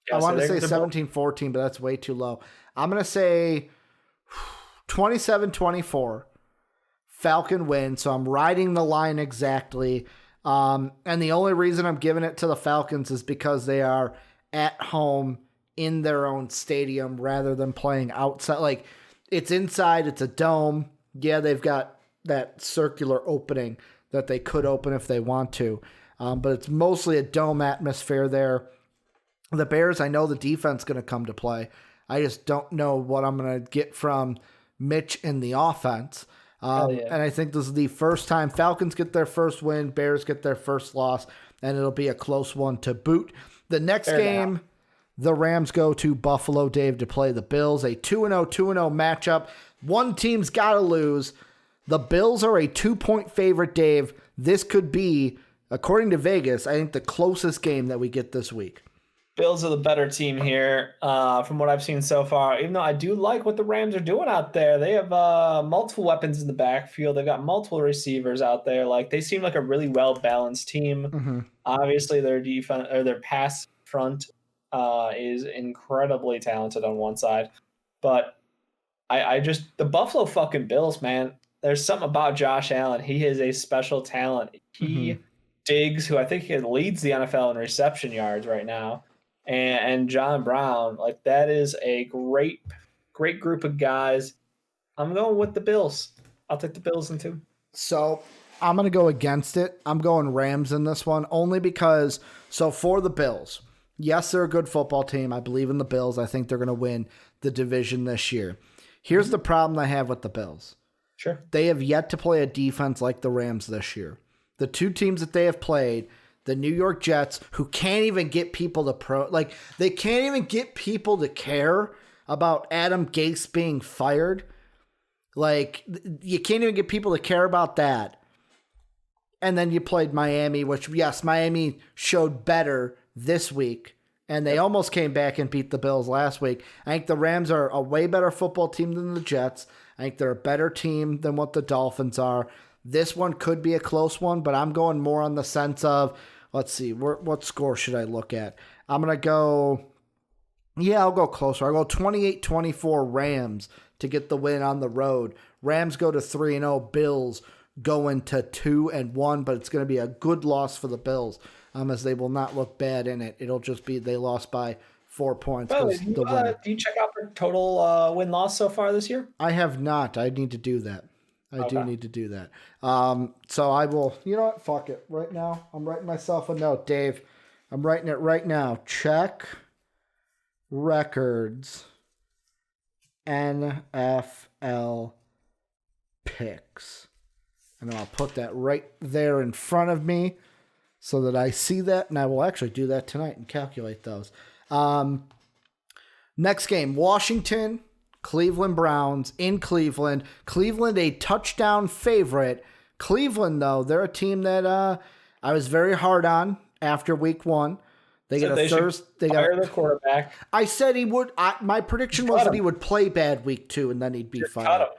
Yeah, I want to say 17-14, but that's way too low. I'm going to say 27-24. Falcon win, so I'm riding the line exactly. And the only reason I'm giving it to the Falcons is because they are at home in their own stadium rather than playing outside. Like, it's inside, it's a dome. Yeah, they've got that circular opening that they could open if they want to. But it's mostly a dome atmosphere there. The Bears, I know the defense is going to come to play. I just don't know what I'm going to get from Mitch in the offense. And I think this is the first time Falcons get their first win, Bears get their first loss, and it'll be a close one to boot. The next game, the Rams go to Buffalo, Dave, to play the Bills, a 2-0 matchup. One team's got to lose. The Bills are a 2-point favorite, Dave. This could be, according to Vegas, I think the closest game that we get this week. Bills are the better team here from what I've seen so far, even though I do like what the Rams are doing out there. They have multiple weapons in the backfield. They've got multiple receivers out there. Like, they seem like a really well-balanced team. Mm-hmm. Obviously, their defense or their pass front is incredibly talented on one side. But I just – the Buffalo fucking Bills, man, there's something about Josh Allen. He is a special talent. He Diggs, who I think leads the NFL in reception yards right now, and John Brown, like, that is a great group of guys. I'm going with the Bills. I'll take the Bills in 2. So I'm going to go against it. I'm going Rams in this one only because, so for the Bills, yes, they're a good football team. I believe in the Bills. I think they're going to win the division this year. Here's the problem I have with the Bills. Sure. They have yet to play a defense like the Rams this year. The two teams that they have played, the New York Jets, who can't even get people to they can't even get people to care about Adam Gase being fired. Like, you can't even get people to care about that. And then you played Miami, which, yes, Miami showed better this week, and they almost came back and beat the Bills last week. I think the Rams are a way better football team than the Jets. I think they're a better team than what the Dolphins are. This one could be a close one, but I'm going more on the sense of, let's see, what score should I look at? I'm going to go, I'll go closer. I'll go 28-24 Rams to get the win on the road. Rams go to 3-0, Bills going to 2-1, but it's going to be a good loss for the Bills, as they will not look bad in it. It'll just be they lost by 4 points. Do you check out their total win-loss so far this year? I have not. I need to do that. I do need to do that. So I will, you know what? Fuck it. Right now, I'm writing myself a note, Dave. I'm writing it right now. Check records NFL picks. And I'll put that right there in front of me so that I see that. And I will actually do that tonight and calculate those. Next game, Washington, Cleveland Browns in Cleveland. Cleveland a touchdown favorite. Cleveland, though, they're a team that I was very hard on after week 1. They So get they a should Thursday. fire the quarterback. I said he would. My prediction was that he would play bad week 2 and then he'd be Just fired. cut him.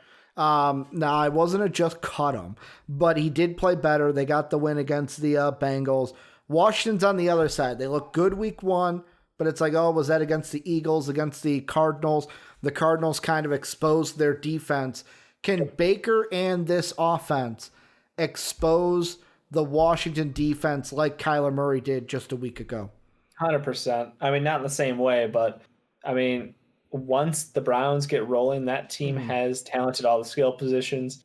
No, I wasn't a just cut him, but he did play better. They got the win against the Bengals. Washington's on the other side. They look good week 1, but it's like, oh, was that against the Eagles, against the Cardinals? The Cardinals kind of exposed their defense. Can Baker and this offense expose the Washington defense like Kyler Murray did just a week ago? 100%. I mean, not in the same way, but I mean, once the Browns get rolling, that team has talent at all the skill positions.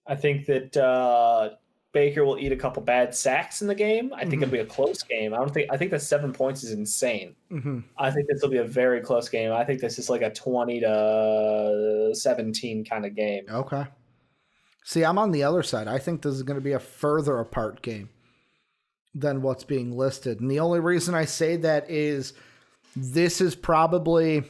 I think that Baker will eat a couple bad sacks in the game. I think it'll be a close game. I think that 7 points is insane. I think this will be a very close game. I think this is like a 20-17 kind of game. Okay. See, I'm on the other side. I think this is going to be a further apart game than what's being listed. And the only reason I say that is this is probably...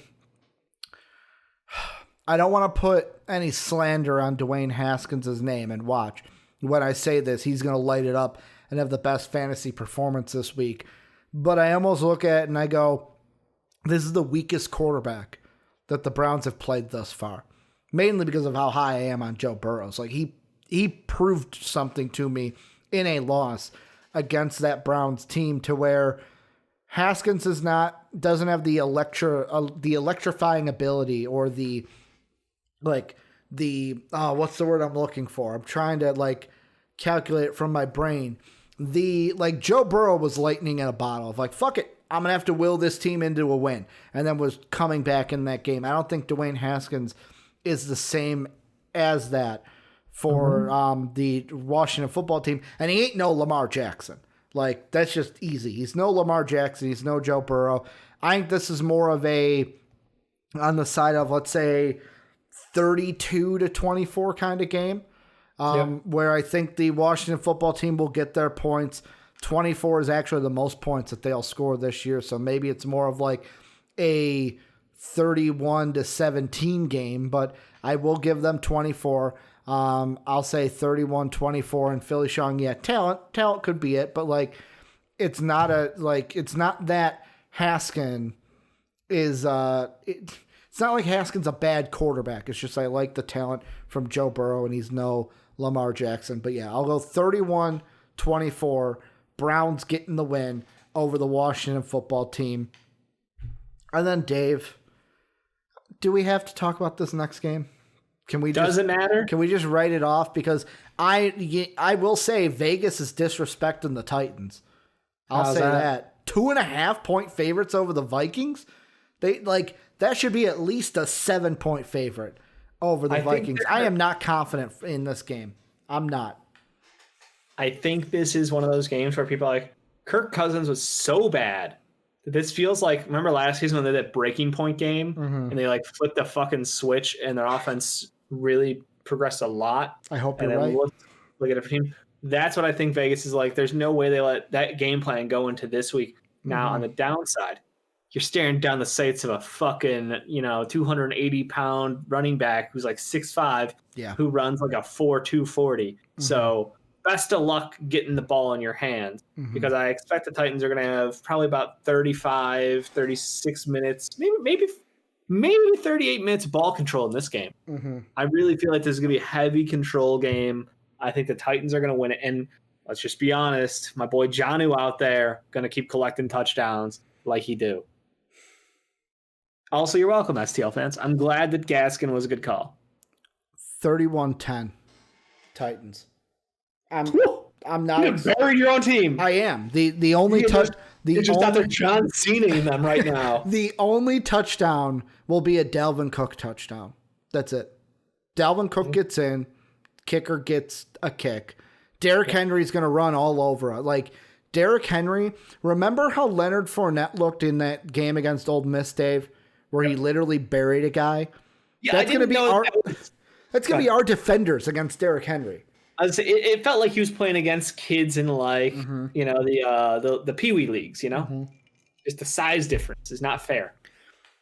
I don't want to put any slander on Dwayne Haskins' name, and watch. When I say this, he's going to light it up and have the best fantasy performance this week. But I almost look at it and I go, this is the weakest quarterback that the Browns have played thus far. Mainly because of how high I am on Joe Burrow. Like he proved something to me in a loss against that Browns team to where Haskins doesn't have the electrifying ability or what's the word I'm looking for? I'm trying to calculate it from my brain. Joe Burrow was lightning in a bottle of fuck it, I'm going to have to will this team into a win, and then was coming back in that game. I don't think Dwayne Haskins is the same as that for the Washington football team, and he ain't no Lamar Jackson. That's just easy. He's no Lamar Jackson. He's no Joe Burrow. I think this is more of on the side of, let's say, 32-24 kind of game, where I think the Washington football team will get their points. 24 is actually the most points that they'll score this year, so maybe it's more of a 31-17 game, but I will give them 24. I'll say 31-24, and Philly showing, talent could be it, but it's not that Haskins is it's not like Haskins a bad quarterback. It's just I like the talent from Joe Burrow, and he's no Lamar Jackson. But yeah, I'll go 31-24. Browns getting the win over the Washington football team. And then, Dave, do we have to talk about this next game? Doesn't matter. Can we just write it off? Because I will say Vegas is disrespecting the Titans. I'll say that. 2.5-point favorites over the Vikings? That should be at least a 7-point favorite over the Vikings. I am not confident in this game. I'm not. I think this is one of those games where people are Kirk Cousins was so bad that this feels remember last season when they did that breaking point game and they flipped the fucking switch and their offense really progressed a lot. I hope you're right. Look at a team. That's what I think Vegas is like. There's no way they let that game plan go into this week. Now on the downside, you're staring down the sights of a fucking 280-pound running back who's 6'5", who runs a 4.240. So best of luck getting the ball in your hands because I expect the Titans are going to have probably about 35, 36 minutes, maybe 38 minutes of ball control in this game. I really feel like this is going to be a heavy control game. I think the Titans are going to win it. And let's just be honest, my boy Jonnu out there going to keep collecting touchdowns like he do. Also, you're welcome, STL fans. I'm glad that Gaskin was a good call. 31-10 Titans. I'm not. You buried your own team. I am. The only touch. You're just out there John Cena-ing them right now. The only touchdown will be a Dalvin Cook touchdown. That's it. Dalvin Cook gets in. Kicker gets a kick. Derrick Henry's going to run all over it. Derrick Henry, remember how Leonard Fournette looked in that game against Ole Miss, Dave, where he literally buried a guy? Yeah, that's going to be our defenders against Derrick Henry. It felt like he was playing against kids in the Pee Wee leagues. Just the size difference is not fair.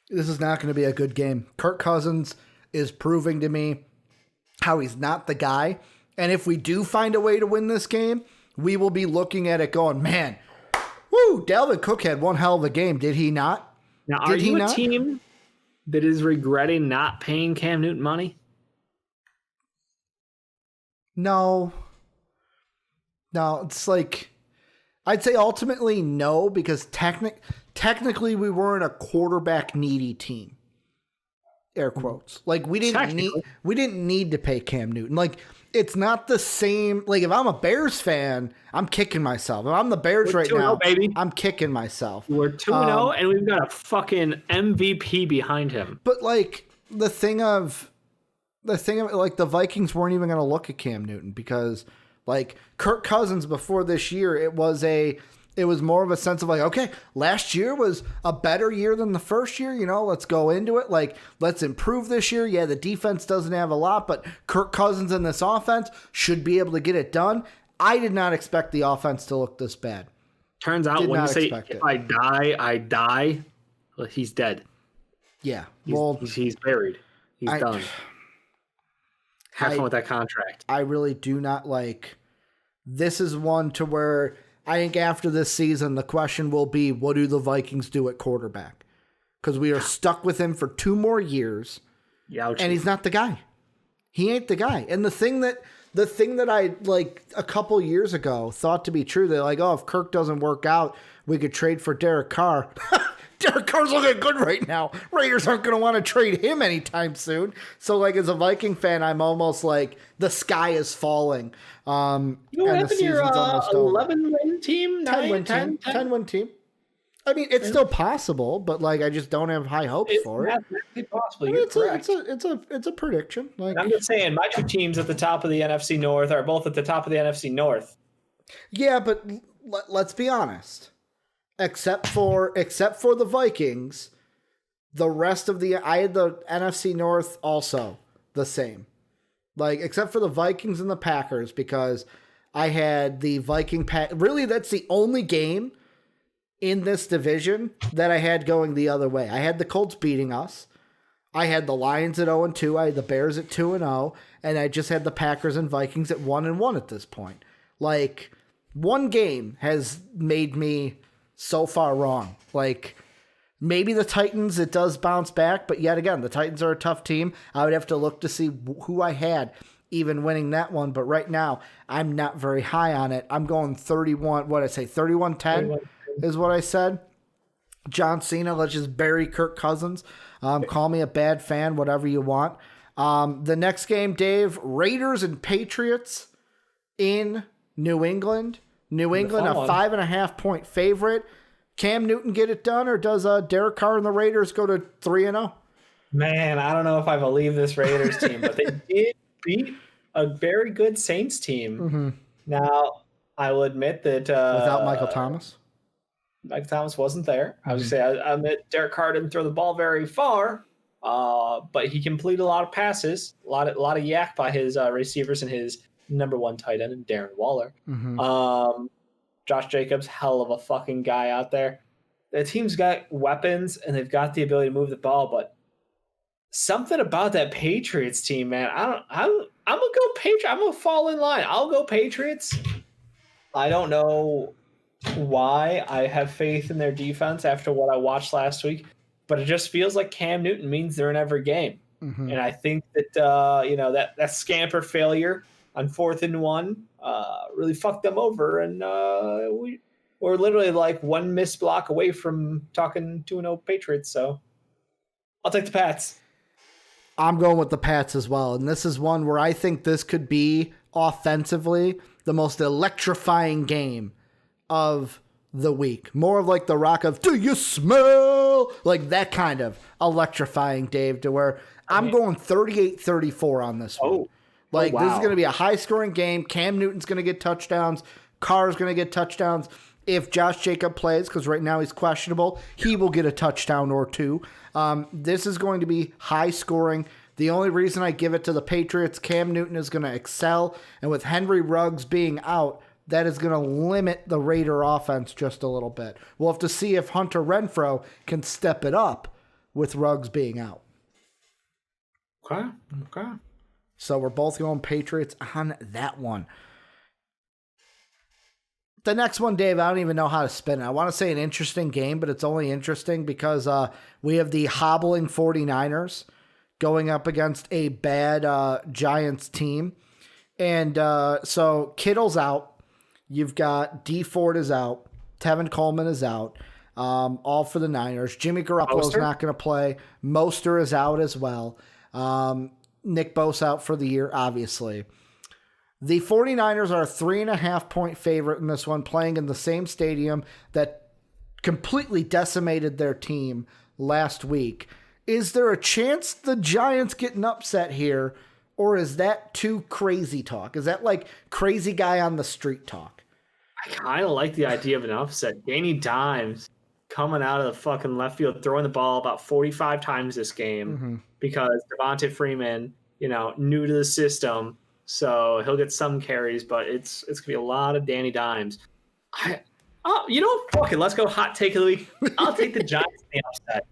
This is not going to be a good game. Kirk Cousins is proving to me how he's not the guy And if we do find a way to win this game, we will be looking at it going, man, woo, Dalvin Cook had one hell of a game. Did he not? Now, are you a team that is regretting not paying Cam Newton money? No. No, it's like, I'd say ultimately no, because technically we weren't a quarterback needy team. Air quotes. Like we didn't need to pay Cam Newton. Like it's not the same. Like if I'm a Bears fan, I'm kicking myself. If I'm the Bears right now, baby. I'm kicking myself. We're 2-0 and we've got a fucking MVP behind him. But like the thing of like the Vikings weren't even going to look at Cam Newton because like Kirk Cousins before this year, it was more of a sense of like, okay, last year was a better year than the first year. You know, let's go into it. Like, let's improve this year. Yeah, the defense doesn't have a lot, but Kirk Cousins in this offense should be able to get it done. I did not expect the offense to look this bad. Turns out when you say, if I die, well, he's dead. Yeah. He's buried. He's done. Have fun with that contract. I really do not like. This is one to where I think after this season, the question will be, what do the Vikings do at quarterback? Because we are stuck with him for 2 more years. Yeah, and he's not the guy. He ain't the guy. And the thing that I like a couple years ago thought to be true, they're like, oh, if Kirk doesn't work out, we could trade for Derek Carr. Derek Carr's looking good right now. Raiders aren't going to want to trade him anytime soon. So, like, as a Viking fan, I'm almost like the sky is falling. You know what happened to your 11-win team? 10-win team. I mean, it's still possible, but, like, I just don't have high hopes for it. It's possible. I mean, it's a prediction. Like, I'm just saying, my 2 teams at the top of the NFC North are both at the top of the NFC North. Yeah, but let's be honest. Except for the Vikings, the rest of I had the NFC North also the same. Like, except for the Vikings and the Packers, because I had the really, that's the only game in this division that I had going the other way. I had the Colts beating us. I had the Lions at 0-2. I had the Bears at 2-0. And I just had the Packers and Vikings at 1-1 at this point. Like, one game has made me so far wrong. Like, maybe the Titans, it does bounce back, but yet again, the Titans are a tough team. I would have to look to see who I had even winning that one, but right now, I'm not very high on it. I'm going 31-10 is what I said. John Cena, let's just bury Kirk Cousins. Call me a bad fan, whatever you want. The next game, Dave, Raiders and Patriots in New England. New England, a 5.5-point favorite. Cam Newton get it done, or does Derek Carr and the Raiders go to 3-0? Man, I don't know if I believe this Raiders team, but they did beat a very good Saints team. Mm-hmm. Now, I will admit that without Michael Thomas. Michael Thomas wasn't there. I was going to say, I admit Derek Carr didn't throw the ball very far, but he completed a lot of passes, a lot of yak by his receivers and his number 1 tight end, Darren Waller. Mm-hmm. Josh Jacobs, hell of a fucking guy out there. The team's got weapons and they've got the ability to move the ball, but something about that Patriots team, man. I'm gonna go Patriots. I'm gonna fall in line. I'll go Patriots. I don't know why I have faith in their defense after what I watched last week, but it just feels like Cam Newton means they're in every game. Mm-hmm. And I think that that scamper failure on 4th and 1 really fucked them over, and we're literally like one missed block away from talking 2-0 Patriots. So I'll take the Pats. I'm going with the Pats as well, and this is one where I think this could be offensively the most electrifying game of the week. More of like the Rock of "Do you smell?" like that kind of electrifying, Dave, to where I'm going 38-34 on this one. Like, this is going to be a high-scoring game. Cam Newton's going to get touchdowns. Carr's going to get touchdowns. If Josh Jacob plays, because right now he's questionable, he will get a touchdown or 2. This is going to be high-scoring. The only reason I give it to the Patriots, Cam Newton is going to excel. And with Henry Ruggs being out, that is going to limit the Raider offense just a little bit. We'll have to see if Hunter Renfrow can step it up with Ruggs being out. Okay. So we're both going Patriots on that one. The next one, Dave, I don't even know how to spin it. I want to say an interesting game, but it's only interesting because we have the hobbling 49ers going up against a bad Giants team. And so Kittle's out. You've got D Ford is out. Tevin Coleman is out. All for the Niners. Jimmy Garoppolo's not going to play. Oster is out as well. Nick Bosa out for the year, obviously. The 49ers are a 3.5-point favorite in this one, playing in the same stadium that completely decimated their team last week. Is there a chance the Giants get an upset here, or is that too crazy talk? Is that like crazy guy on the street talk? I kind of like the idea of an upset. Danny Dimes coming out of the fucking left field, throwing the ball about 45 times this game because Devontae Freeman, new to the system. So he'll get some carries, but it's going to be a lot of Danny Dimes. Fuck it. Let's go hot take of the week. I'll take the Giants in the upset.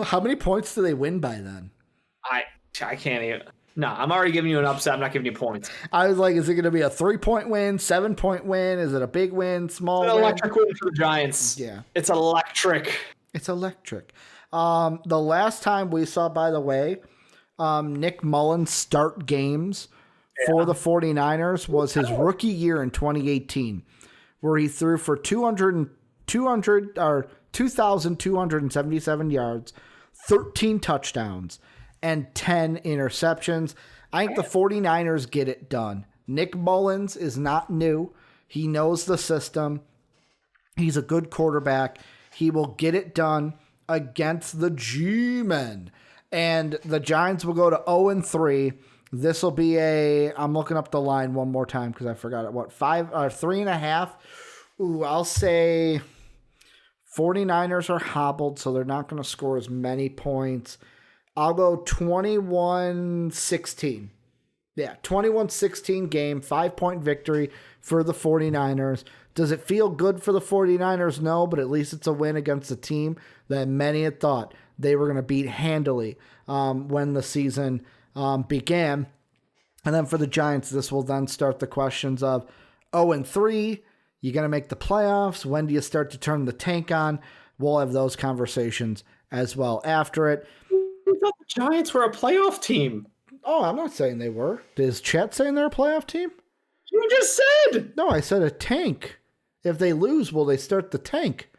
How many points do they win by then? I can't even. No, I'm already giving you an upset. I'm not giving you points. I was like, is it going to be a 3-point win, 7-point win? Is it a big win, small win? It's an electric win for the Giants. Yeah. It's electric. It's electric. The last time we saw, by the way, Nick Mullins start games for the 49ers was his rookie year in 2018, where he threw for 2,277 yards, 13 touchdowns, and 10 interceptions. I think the 49ers get it done. Nick Mullins is not new. He knows the system. He's a good quarterback. He will get it done against the G-Men. And the Giants will go to 0-3. This will be I'm looking up the line one more time because I forgot it. 3.5? Ooh, I'll say 49ers are hobbled, so they're not going to score as many points. I'll go 21-16. Yeah, 21-16 game, 5-point victory for the 49ers. Does it feel good for the 49ers? No, but at least it's a win against a team that many had thought they were going to beat handily when the season began. And then for the Giants, this will then start the questions of 0-3. You going to make the playoffs? When do you start to turn the tank on? We'll have those conversations as well after it. I thought the Giants were a playoff team. Oh, I'm not saying they were. Is Chet saying they're a playoff team? You just said. No, I said a tank. If they lose, will they start the tank?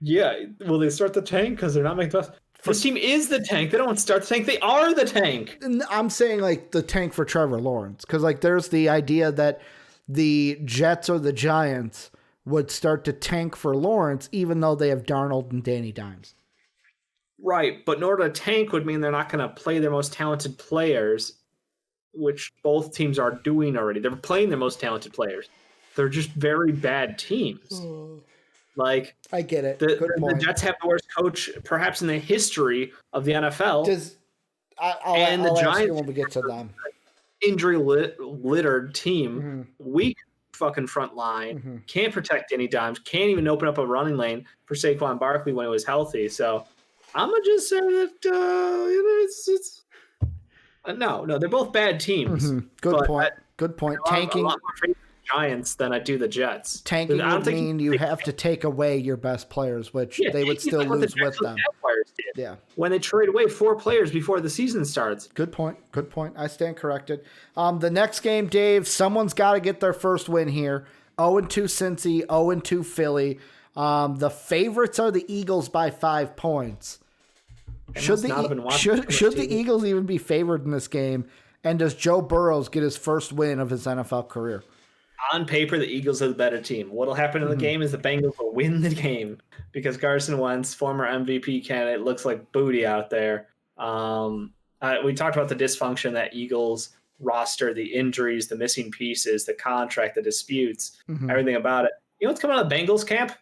Yeah, will they start the tank? Because they're not making the playoffs. This team is the tank. They don't start the tank. They are the tank. I'm saying like the tank for Trevor Lawrence. Because like there's the idea that the Jets or the Giants would start to tank for Lawrence even though they have Darnold and Danny Dimes. Right, but in order to tank would mean they're not going to play their most talented players, which both teams are doing already. They're playing their most talented players. They're just very bad teams. Like I get it. The Jets have the worst coach perhaps in the history of the NFL. I'll ask you when we get to them. Injury littered team, weak fucking front line, can't protect any dimes, can't even open up a running lane for Saquon Barkley when it was healthy. So I'm gonna just say that no, they're both bad teams. Good point. Good point. Tanking. A lot more faith in the Giants than I do the Jets. Tanking would mean you have to take away your best players, which they would still lose with them. Yeah. When they trade away 4 players before the season starts. Good point. Good point. I stand corrected. The next game, Dave, someone's got to get their first win here. 0-2 Cincy, 0-2 Philly. The favorites are the Eagles by 5 points. Should the Eagles even be favored in this game? And does Joe Burrows get his first win of his NFL career? On paper, the Eagles are the better team. What'll happen in the game is the Bengals will win the game because Carson Wentz, former MVP candidate, looks like booty out there. We talked about the dysfunction that Eagles roster, the injuries, the missing pieces, the contract, the disputes, everything about it. You know what's coming out of the Bengals camp?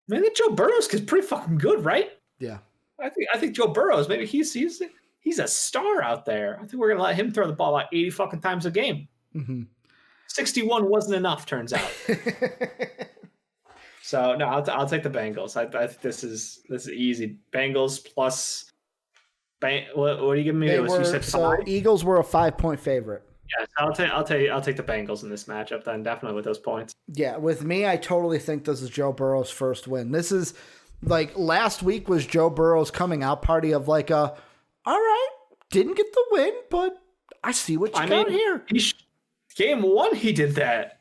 Man, I think Joe Burrows is pretty fucking good, right? Yeah. I think Joe Burrows, maybe he's a star out there. I think we're gonna let him throw the ball about 80 fucking times a game. 61 wasn't enough, turns out. So no, I'll take the Bengals. I think this is easy. Bengals plus What are you giving me? You said 5? Eagles were a 5-point favorite. Yes, I'll take the Bengals in this matchup then, definitely with those points. Yeah, with me, I totally think this is Joe Burrow's first win. This is like last week was Joe Burrow's coming out party of like all right, didn't get the win, but I see what you got here. Game 1, he did that.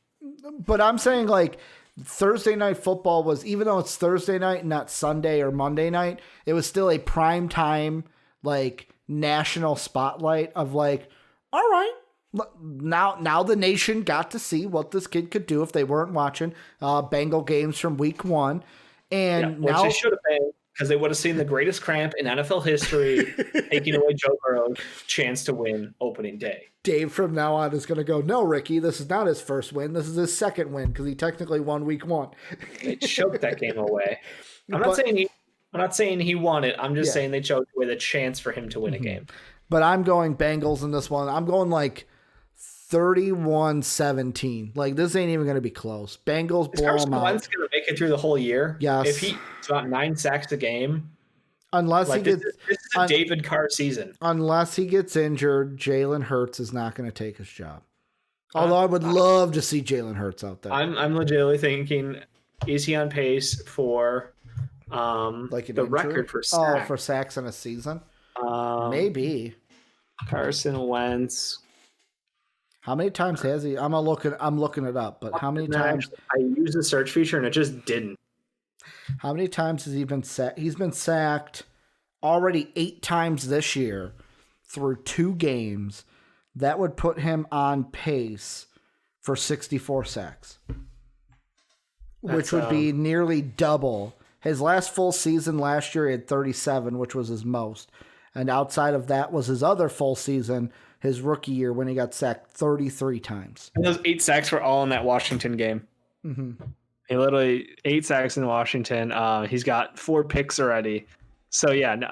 But I'm saying like Thursday Night Football was, even though it's Thursday night, not Sunday or Monday night, it was still a prime time, like national spotlight of like, all right, now the nation got to see what this kid could do if they weren't watching Bengal games from week 1. And which now they should have been, because they would have seen the greatest cramp in NFL history taking away Joe Burrow's chance to win opening day. Dave from now on is going to go, no, Ricky, this is not his first win. This is his second win because he technically won week 1. They choked that game away. I'm not saying he won it. I'm just saying they choked away the chance for him to win a game. But I'm going Bengals in this one. I'm going like 31-17. Like, this ain't even going to be close. Bengals blow them out. Wentz going to make it through the whole year? Yes. If he's about 9 sacks a game, unless he gets, this is a David Carr season. Unless he gets injured, Jalen Hurts is not going to take his job. Although I would love to see Jalen Hurts out there. I'm legitimately thinking, is he on pace for the record for sacks? Oh, for sacks in a season? Maybe. Carson Wentz. How many times has he? I'm looking it up, but how many times? I used the search feature and it just didn't. How many times has he been sacked? He's been sacked already 8 times this year through 2 games. That would put him on pace for 64 sacks, which would be nearly double. His last full season last year, he had 37, which was his most. And outside of that was his other full season, his rookie year, when he got sacked 33 times. And those 8 sacks were all in that Washington game. Mm-hmm. He literally 8 sacks in Washington. He's got 4 picks already. So yeah, no,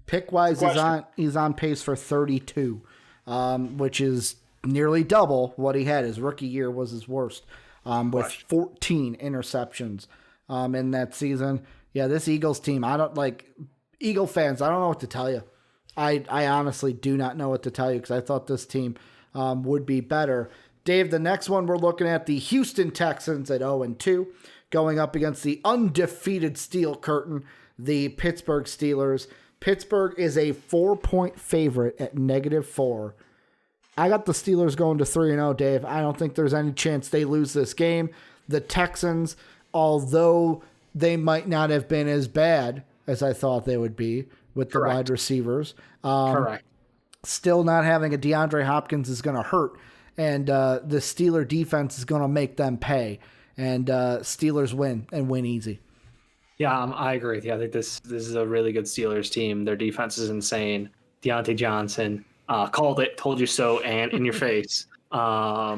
Pick wise, he's on pace for 32, which is nearly double what he had. His rookie year was his worst, with 14 interceptions in that season. Yeah, this Eagles team, I don't like Eagle fans. I don't know what to tell you. I honestly do not know what to tell you because I thought this team would be better. Dave, the next one we're looking at, the Houston Texans at 0-2, going up against the undefeated Steel Curtain, the Pittsburgh Steelers. Pittsburgh is a 4-point favorite at -4. I got the Steelers going to 3-0, Dave. I don't think there's any chance they lose this game. The Texans, although they might not have been as bad as I thought they would be with the wide receivers, still not having a DeAndre Hopkins is going to hurt. And the Steeler defense is going to make them pay. And Steelers win, and win easy. Yeah, I agree with you. I think this is a really good Steelers team. Their defense is insane. Deontay Johnson called it, told you so, and in your face. I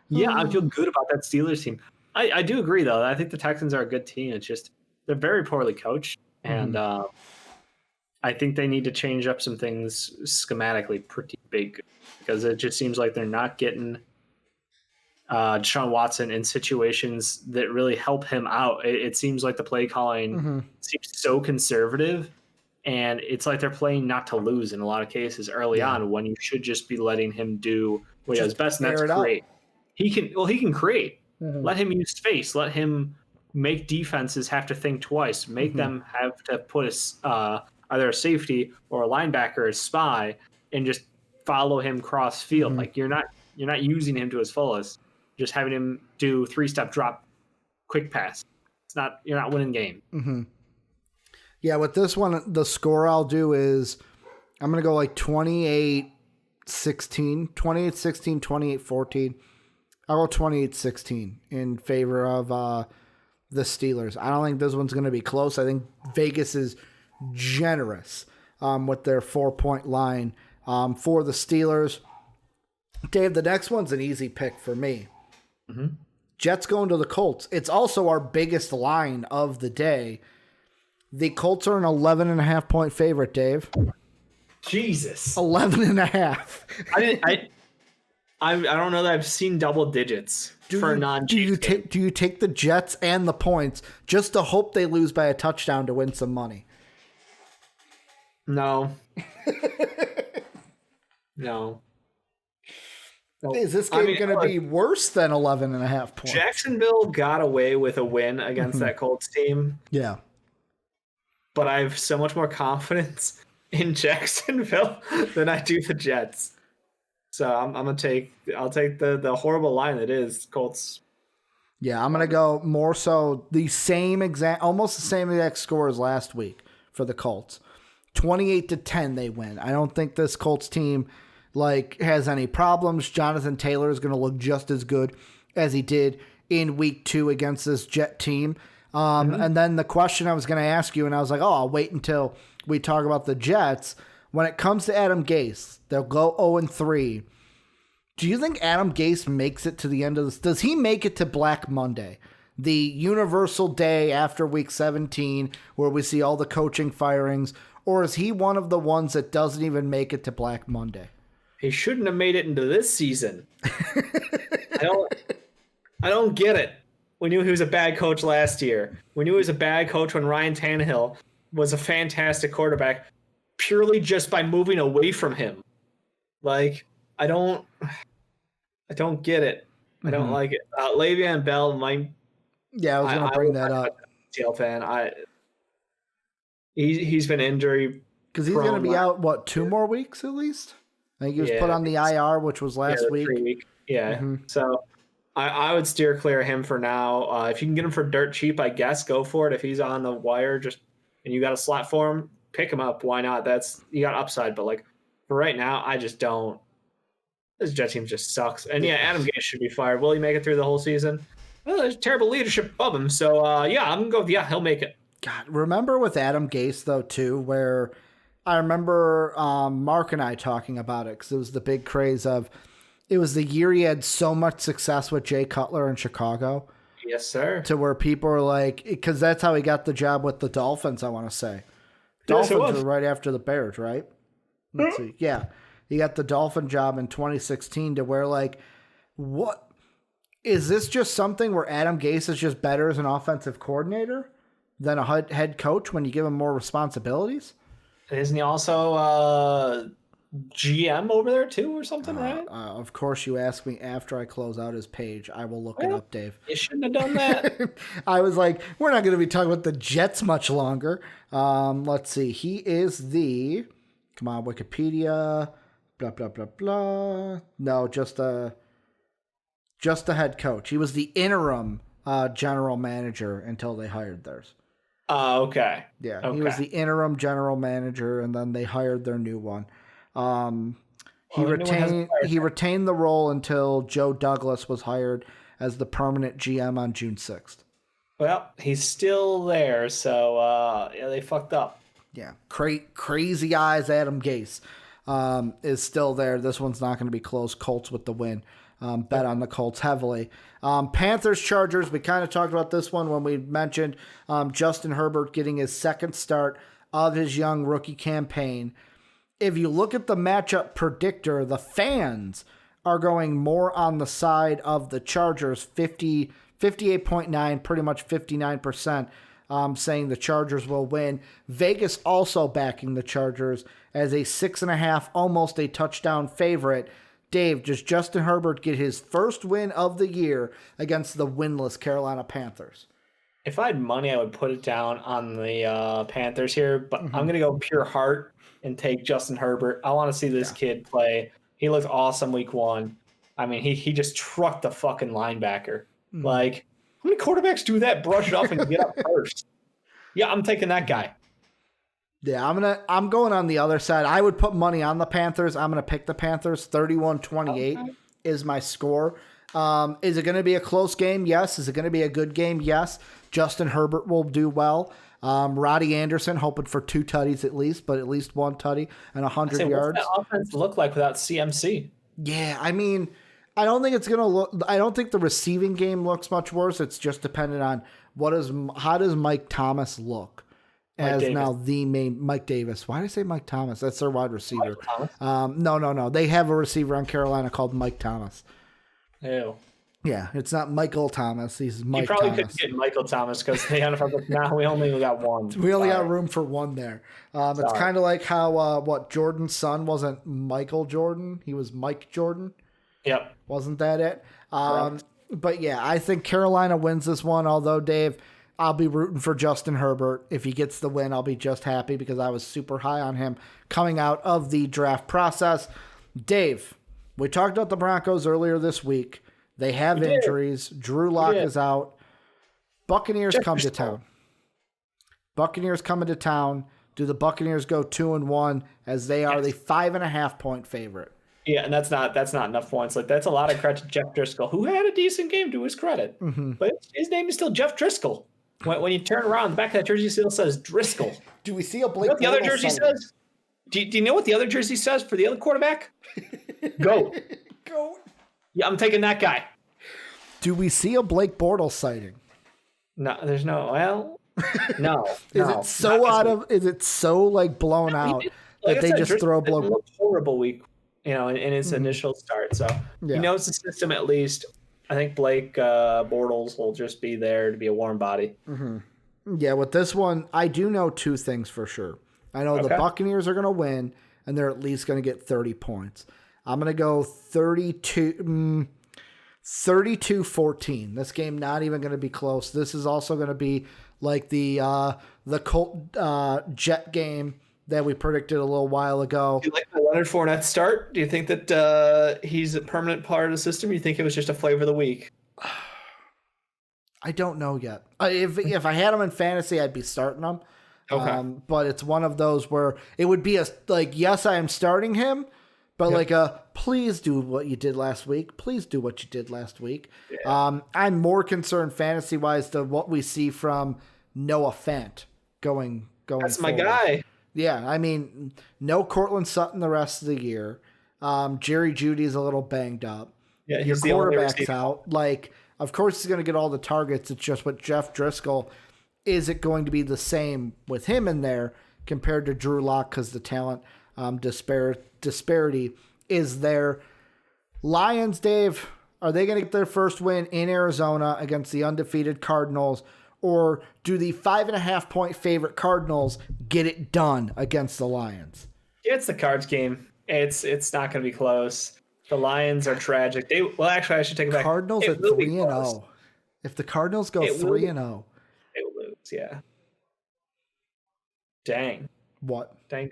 feel good about that Steelers team. I do agree, though. I think the Texans are a good team. It's just they're very poorly coached. And I think they need to change up some things schematically pretty big, because it just seems like they're not getting Deshaun Watson in situations that really help him out. It seems like the play calling seems so conservative, and it's like they're playing not to lose in a lot of cases early on, when you should just be letting him do what he does best, and that's create. He can create. Let him use space. Let him make defenses have to think twice. Make them have to put either a safety or a linebacker as spy and just follow him cross field. Like you're not using him to his fullest. Just having him do 3-step drop, quick pass. You're not winning game. Yeah, with this one, the score I'll do is I'm going to go like 28-16, 28-16, 28-14. I'll go 28-16 in favor of the Steelers. I don't think this one's going to be close. I think Vegas is generous with their 4-point line for the Steelers. Dave, the next one's an easy pick for me. Jets going to the Colts. It's also our biggest line of the day. The Colts are an 11.5-point favorite, Dave. Jesus. 11.5. I don't know that I've seen double digits for a non-Chiefs game. Do you take the Jets and the points just to hope they lose by a touchdown to win some money? No. No. Is this game going to be worse than 11.5 points? Jacksonville got away with a win against that Colts team. Yeah. But I have so much more confidence in Jacksonville than I do the Jets. So I'll take the horrible line that is Colts. Yeah, I'm going to go more so almost the same exact score as last week for the Colts. 28-10 they win. I don't think this Colts team has any problems. Jonathan Taylor is going to look just as good as he did in week 2 against this Jet team. And then the question I was going to ask you, and I was like, I'll wait until we talk about the Jets. When it comes to Adam Gase, they'll go 0-3. Do you think Adam Gase makes it to the end of this? Does he make it to Black Monday, the universal day after week 17 where we see all the coaching firings? Or is he one of the ones that doesn't even make it to Black Monday? He shouldn't have made it into this season. I don't get it. We knew he was a bad coach last year. We knew he was a bad coach when Ryan Tannehill was a fantastic quarterback purely just by moving away from him. I don't get it. I don't like it. Le'Veon Bell might. Yeah, I was going to bring that up. Tail fan. He's been injury because he's going to be out 2 more weeks at least. I think he was put on the IR, which was last week. 3 week. Yeah. So I would steer clear of him for now. If you can get him for dirt cheap, I guess go for it. If he's on the wire, and you got a slot for him, pick him up. Why not? You got upside. But for right now, I just don't. This Jet team just sucks. And Adam Gase should be fired. Will he make it through the whole season? Well, there's terrible leadership above him. So I'm gonna go with he'll make it. God, remember with Adam Gase though too, where I remember Mark and I talking about it because it was the big craze of it was the year he had so much success with Jay Cutler in Chicago. Yes, sir. To where people are because that's how he got the job with the Dolphins, I want to say. Dolphins were right after the Bears, right? Let's see. Yeah. He got the Dolphin job in 2016 to where what is this just something where Adam Gase is just better as an offensive coordinator than a head coach when you give him more responsibilities? Isn't he also GM over there too or something, right? Of course you ask me after I close out his page. I will look it up, Dave. You shouldn't have done that. I was like, we're not going to be talking about the Jets much longer. Let's see. He is come on, Wikipedia, blah, blah, blah, blah. No, just a head coach. He was the interim general manager until they hired theirs. Okay. Yeah, okay. He was the interim general manager, and then they hired their new one. He retained the role until Joe Douglas was hired as the permanent GM on June 6th. Well, he's still there, so they fucked up. Yeah, crazy eyes Adam Gase is still there. This one's not going to be close. Colts with the win. Bet on the Colts heavily. Panthers, Chargers, we kind of talked about this one when we mentioned Justin Herbert getting his second start of his young rookie campaign. If you look at the matchup predictor, the fans are going more on the side of the Chargers, 58.9, pretty much 59%, saying the Chargers will win. Vegas also backing the Chargers as a 6.5, almost a touchdown favorite. Dave, does Justin Herbert get his first win of the year against the winless Carolina Panthers? If I had money, I would put it down on the Panthers here, but I'm going to go pure heart and take Justin Herbert. I want to see this kid play. He looked awesome week 1. I mean, he just trucked the fucking linebacker. How many quarterbacks do that? Brush it off and get up first. Yeah, I'm taking that guy. Yeah, I'm going on the other side. I would put money on the Panthers. I'm going to pick the Panthers. 31-28 is my score. Is it going to be a close game? Yes. Is it going to be a good game? Yes. Justin Herbert will do well. Roddy Anderson hoping for 2 tutties at least, but at least 1 tutty and 100 yards. What's that offense look like without CMC? Yeah, I mean, I don't think it's going to look. I don't think the receiving game looks much worse. It's just dependent on how does Mike Thomas look. Mike as Davis. now the main Mike Davis. Why did I say Mike Thomas? That's their wide receiver. Thomas? No. They have a receiver on Carolina called Mike Thomas. Ew. Yeah, it's not Michael Thomas. He's Mike You probably Thomas. couldn't get Michael Thomas because the NFL goes, nah, we only got one. We only got room for one there. It's kind of like how Jordan's son wasn't Michael Jordan. He was Mike Jordan. Yep. Wasn't that it? But yeah, I think Carolina wins this one, although, Dave, I'll be rooting for Justin Herbert. If he gets the win, I'll be just happy because I was super high on him coming out of the draft process. Dave, we talked about the Broncos earlier this week. They have injuries. Drew Lock is out. Buccaneers come to town. Buccaneers coming to town. Do the Buccaneers go 2-1 as they are the 5.5-point favorite? Yeah, and that's not enough points. Like that's a lot of credit to Jeff Driscoll, who had a decent game to his credit. But his name is still Jeff Driscoll. When you turn around, the back of that jersey still says Driscoll. Do we see a Blake? You know what the other jersey says? Do you know what the other jersey says for the other quarterback? Go. Yeah, I'm taking that guy. Do we see a Blake Bortles sighting? No, there's no. Well, no. Is it so out of? Is it so like blown out that they just throw Blake? Horrible week, in his initial start. So he knows the system at least. I think Blake Bortles will just be there to be a warm body. Yeah, with this one, I do know two things for sure. I know the Buccaneers are going to win, and they're at least going to get 30 points. I'm going to go 32-14. This game not even going to be close. This is also going to be like the Colt Jet game that we predicted a little while ago. Do you like the Leonard Fournette start? Do you think that he's a permanent part of the system? Or you think it was just a flavor of the week? I don't know yet. If I had him in fantasy, I'd be starting him. Okay. But it's one of those where it would be yes, I am starting him, but please do what you did last week. Please do what you did last week. Yeah. I'm more concerned fantasy wise to what we see from Noah Fant going. That's forward. My guy. Yeah, I mean, no Cortland Sutton the rest of the year. Jerry Judy's a little banged up. Yeah, your quarterback's out. Of course he's going to get all the targets. It's just with Jeff Driscoll. Is it going to be the same with him in there compared to Drew Lock because the talent disparity is there? Lions, Dave, are they going to get their first win in Arizona against the undefeated Cardinals? Or do the 5.5-point favorite Cardinals get it done against the Lions? It's the Cards game. It's not going to be close. The Lions are tragic. Actually, I should take it back. Cardinals at 3-0. If the Cardinals go 3-0, they will lose. Yeah. Dang. What? Dang.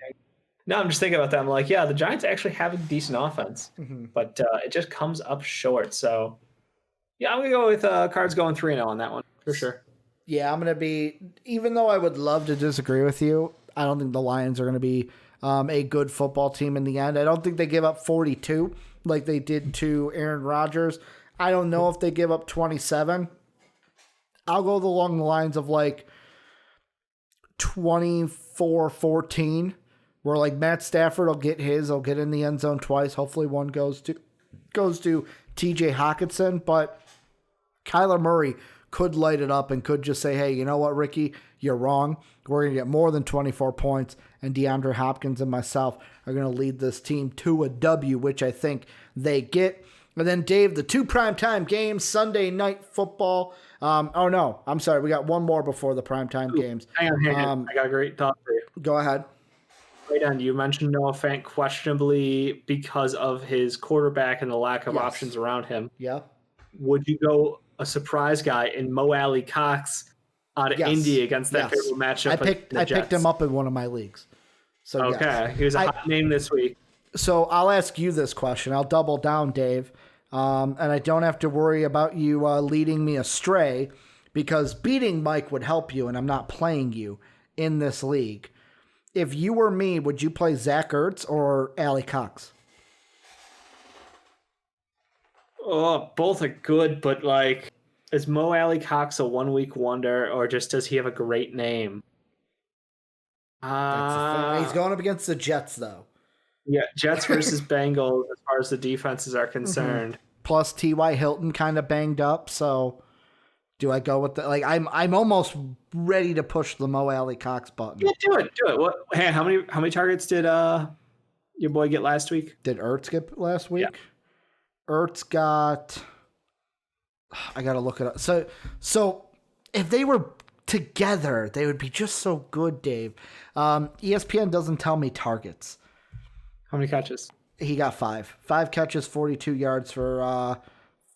No, I'm just thinking about that. I'm like, yeah, the Giants actually have a decent offense, but it just comes up short. So, yeah, I'm going to go with Cards going 3-0 on that one for sure. Yeah, I'm going to be, even though I would love to disagree with you, I don't think the Lions are going to be a good football team in the end. I don't think they give up 42 like they did to Aaron Rodgers. I don't know if they give up 27. I'll go along the lines of 24-14, where Matt Stafford will get his. He'll get in the end zone twice. Hopefully one goes to TJ Hockenson, but Kyler Murray could light it up and could just say, hey, you know what, Ricky, you're wrong. We're going to get more than 24 points, and DeAndre Hopkins and myself are going to lead this team to a W, which I think they get. And then, Dave, the two primetime games, Sunday Night Football. Oh, no, I'm sorry. We got one more before the primetime games. Hang on. I got a great thought for you. Go ahead. Right on. You mentioned Noah Fant questionably because of his quarterback and the lack of options around him. Yeah. Would you go a surprise guy in Mo Alley Cox out of Indy against that favorable matchup? I picked him up in one of my leagues. So okay, he was a hot name this week. So I'll ask you this question. I'll double down, Dave, and I don't have to worry about you leading me astray because beating Mike would help you, and I'm not playing you in this league. If you were me, would you play Zach Ertz or Alley Cox? Oh, both are good, but is Mo Alley Cox a 1-week wonder, or just does he have a great name? He's going up against the Jets, though. Yeah, Jets versus Bengals as far as the defenses are concerned. Plus, T.Y. Hilton kind of banged up, so Do I go with the I'm almost ready to push the Mo Alley Cox button. Yeah, do it. What? Hey, how many targets did your boy get last week? Did Ertz get last week? Yeah. Ertz got. I gotta look it up. So if they were together, they would be just so good, Dave. ESPN doesn't tell me targets. How many catches? He got 5. 5 catches, 42 yards for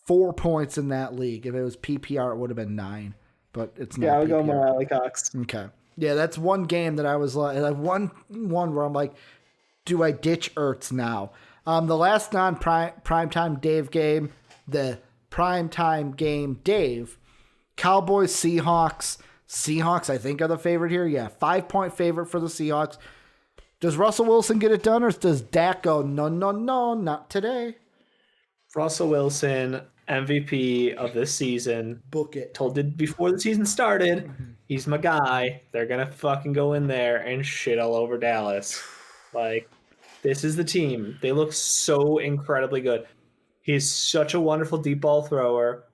4 points in that league. If it was PPR, it would have been 9, but it's not. Yeah, I would PPR. go Mo Alley Cox. Okay. Yeah, that's one game that I was like one where I'm like, do I ditch Ertz now? The last non-primetime Dave game, the primetime game Dave, Cowboys, Seahawks. Seahawks, I think, are the favorite here. Yeah, 5-point favorite for the Seahawks. Does Russell Wilson get it done, or does Dak go, no, not today? Russell Wilson, MVP of this season. Book it. Told it before the season started. He's my guy. They're going to fucking go in there and shit all over Dallas. Like, this is the team. They look so incredibly good. He's such a wonderful deep ball thrower.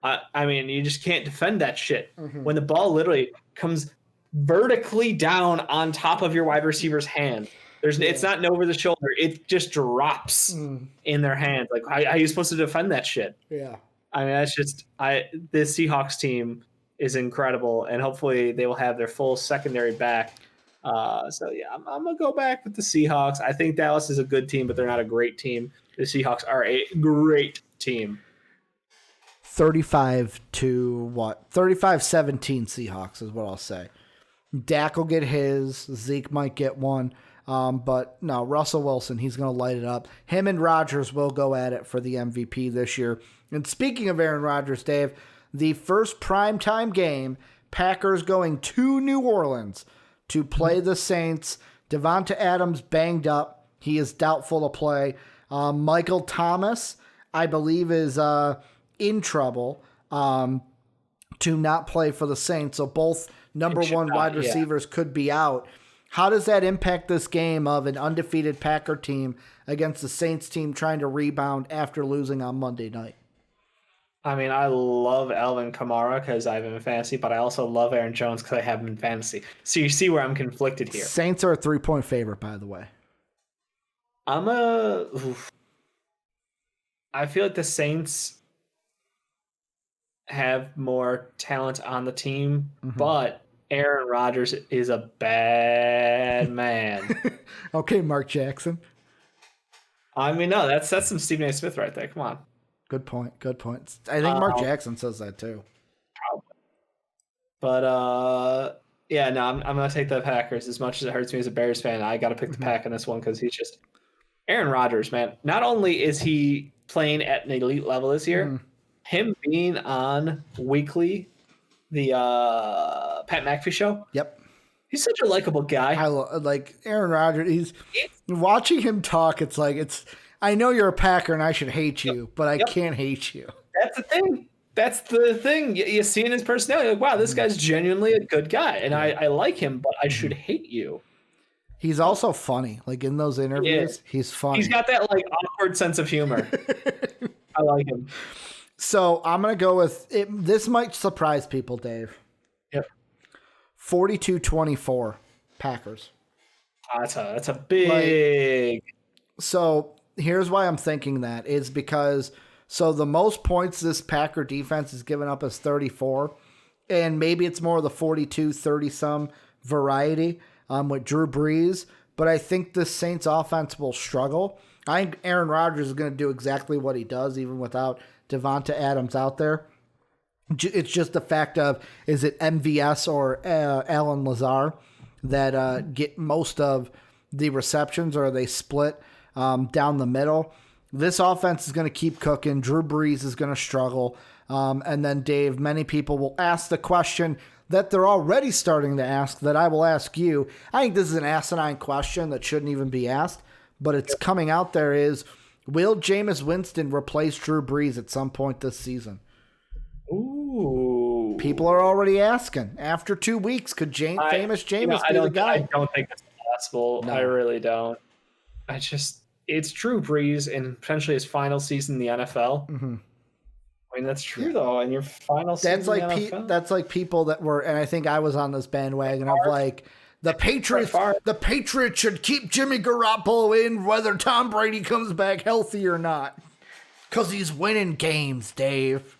I mean, you just can't defend that shit. When the ball literally comes vertically down on top of your wide receiver's hand. It's not over the shoulder. It just drops in their hands. Like, how are you supposed to defend that shit? Yeah. I mean, that's just this Seahawks team is incredible, and hopefully they will have their full secondary back. So yeah, I'm gonna go back with the Seahawks. I think Dallas is a good team, but they're not a great team. The Seahawks are a great team. 35-17 Seahawks is what I'll say. Dak will get his. Zeke might get one. But no, Russell Wilson, he's going to light it up. Him and Rodgers will go at it for the MVP this year. And speaking of Aaron Rodgers, Dave, the first primetime game, Packers going to New Orleans to play the Saints. Devonta Adams banged up. He is doubtful to play. Michael Thomas, I believe, is in trouble to not play for the Saints. So both number one wide receivers could be out. How does that impact this game of an undefeated Packer team against the Saints team trying to rebound after losing on Monday night? I mean, I love Alvin Kamara because I have him in fantasy, but I also love Aaron Jones because I have him in fantasy. So you see where I'm conflicted here. Saints are a 3-point favorite, by the way. I feel like the Saints have more talent on the team, but Aaron Rodgers is a bad man. Okay, Mark Jackson. I mean, no, that's some Stephen A. Smith right there. Come on. Good point. I think Mark Jackson says that too. Probably. But yeah, no, I'm gonna take the Packers. As much as it hurts me as a Bears fan, I got to pick the Pack in this one because he's just Aaron Rodgers, man. Not only is he playing at an elite level this year, him being on weekly, the Pat McAfee show. Yep. He's such a likable guy. I like Aaron Rodgers. He's watching him talk. It's like I know you're a Packer and I should hate you, but I can't hate you. That's the thing. That's the thing. You see in his personality, like, wow, this guy's genuinely a good guy, and I like him, but I should hate you. He's also funny. Like in those interviews, he's funny. He's got that like awkward sense of humor. I like him. So I'm gonna go with it. This might surprise people, Dave. Yep. 42-24 Packers. That's a big. So here's why I'm thinking that is because the most points this Packer defense has given up is 34, and maybe it's more of the 42-30 some variety with Drew Brees. But I think the Saints offense will struggle. I think Aaron Rodgers is going to do exactly what he does, even without Devonta Adams out there. It's just the fact of, is it MVS or Alan Lazar that get most of the receptions, or are they split down the middle? This offense is going to keep cooking. Drew Brees is going to struggle. And then, Dave, many people will ask the question that they're already starting to ask that I will ask you. I think this is an asinine question that shouldn't even be asked, but it's coming out there is, will Jameis Winston replace Drew Brees at some point this season? Ooh. People are already asking. After 2 weeks, could famous Jameis be the guy? I don't think it's possible. No. I really don't. It's Drew Brees in potentially his final season in the NFL. I mean, that's true though. In your final That's season like in the NFL, that's like people that were, and I think I was on this bandwagon of like the Patriots. The Patriots should keep Jimmy Garoppolo in whether Tom Brady comes back healthy or not, because he's winning games, Dave.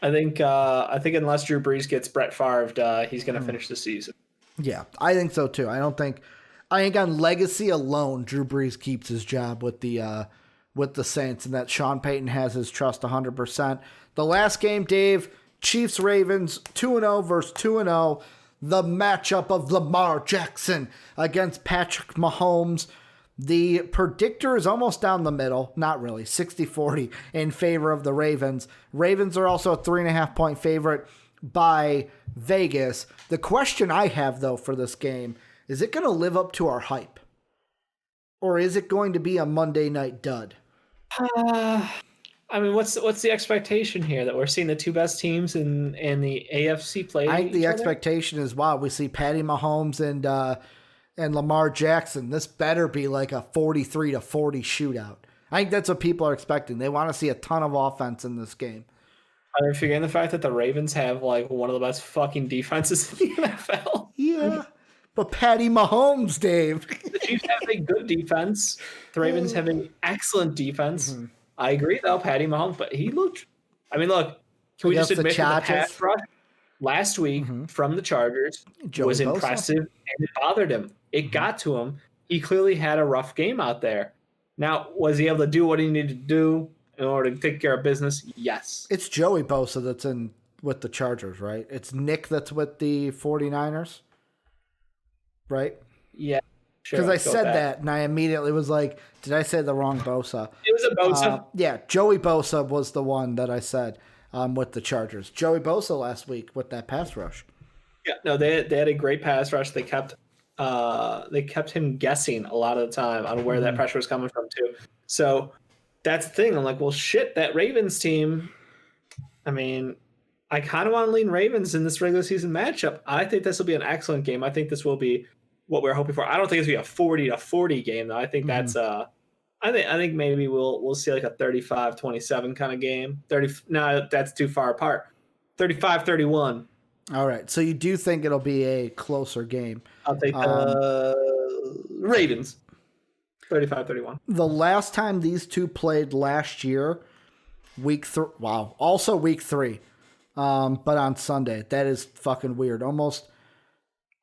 I think unless Drew Brees gets Brett Favre, he's going to finish the season. Yeah, I think so too. I think on legacy alone, Drew Brees keeps his job with the Saints, and that Sean Payton has his trust 100%. The last game, Dave, Chiefs-Ravens, 2-0 versus 2-0. The matchup of Lamar Jackson against Patrick Mahomes. The predictor is almost down the middle. Not really. 60-40 in favor of the Ravens. Ravens are also a 3.5-point favorite by Vegas. The question I have, though, for this game, is it going to live up to our hype? Or is it going to be a Monday night dud? I mean, what's the expectation here that we're seeing the two best teams in the AFC play? I think the expectation is, wow, we see Patty Mahomes and Lamar Jackson. This better be like a 43-40 shootout. I think that's what people are expecting. They want to see a ton of offense in this game. Are you forgetting the fact that the Ravens have like one of the best fucking defenses in the NFL? Yeah. But Patty Mahomes, Dave. The Chiefs have a good defense. The Ravens have an excellent defense. Mm-hmm. I agree, though, Patty Mahomes, but he looked. I mean, look, can we just admit that the pass rush last week from the Chargers was impressive, and it bothered him. It got to him. He clearly had a rough game out there. Now, was he able to do what he needed to do in order to take care of business? Yes. It's Joey Bosa that's in with the Chargers, right? It's Nick that's with the 49ers, right? Yeah. Because I said that, and I immediately was like, did I say the wrong Bosa? It was a Bosa. Yeah, Joey Bosa was the one that I said with the Chargers. Joey Bosa last week with that pass rush. Yeah, no, they had a great pass rush. They kept him guessing a lot of the time on where that pressure was coming from, too. So that's the thing. I'm like, well, shit, that Ravens team, I mean, I kind of want to lean Ravens in this regular season matchup. I think this will be an excellent game. I think this will be what we're hoping for. I don't think it's gonna be a 40-40 game though. I think that's I think maybe we'll see like a 35-27 kind of game. No, that's too far apart. 35-31. All right. So you do think it'll be a closer game. I'll take the Ravens. 35-31. The last time these two played last year, week 3. Wow. Also week 3. But on Sunday. That is fucking weird.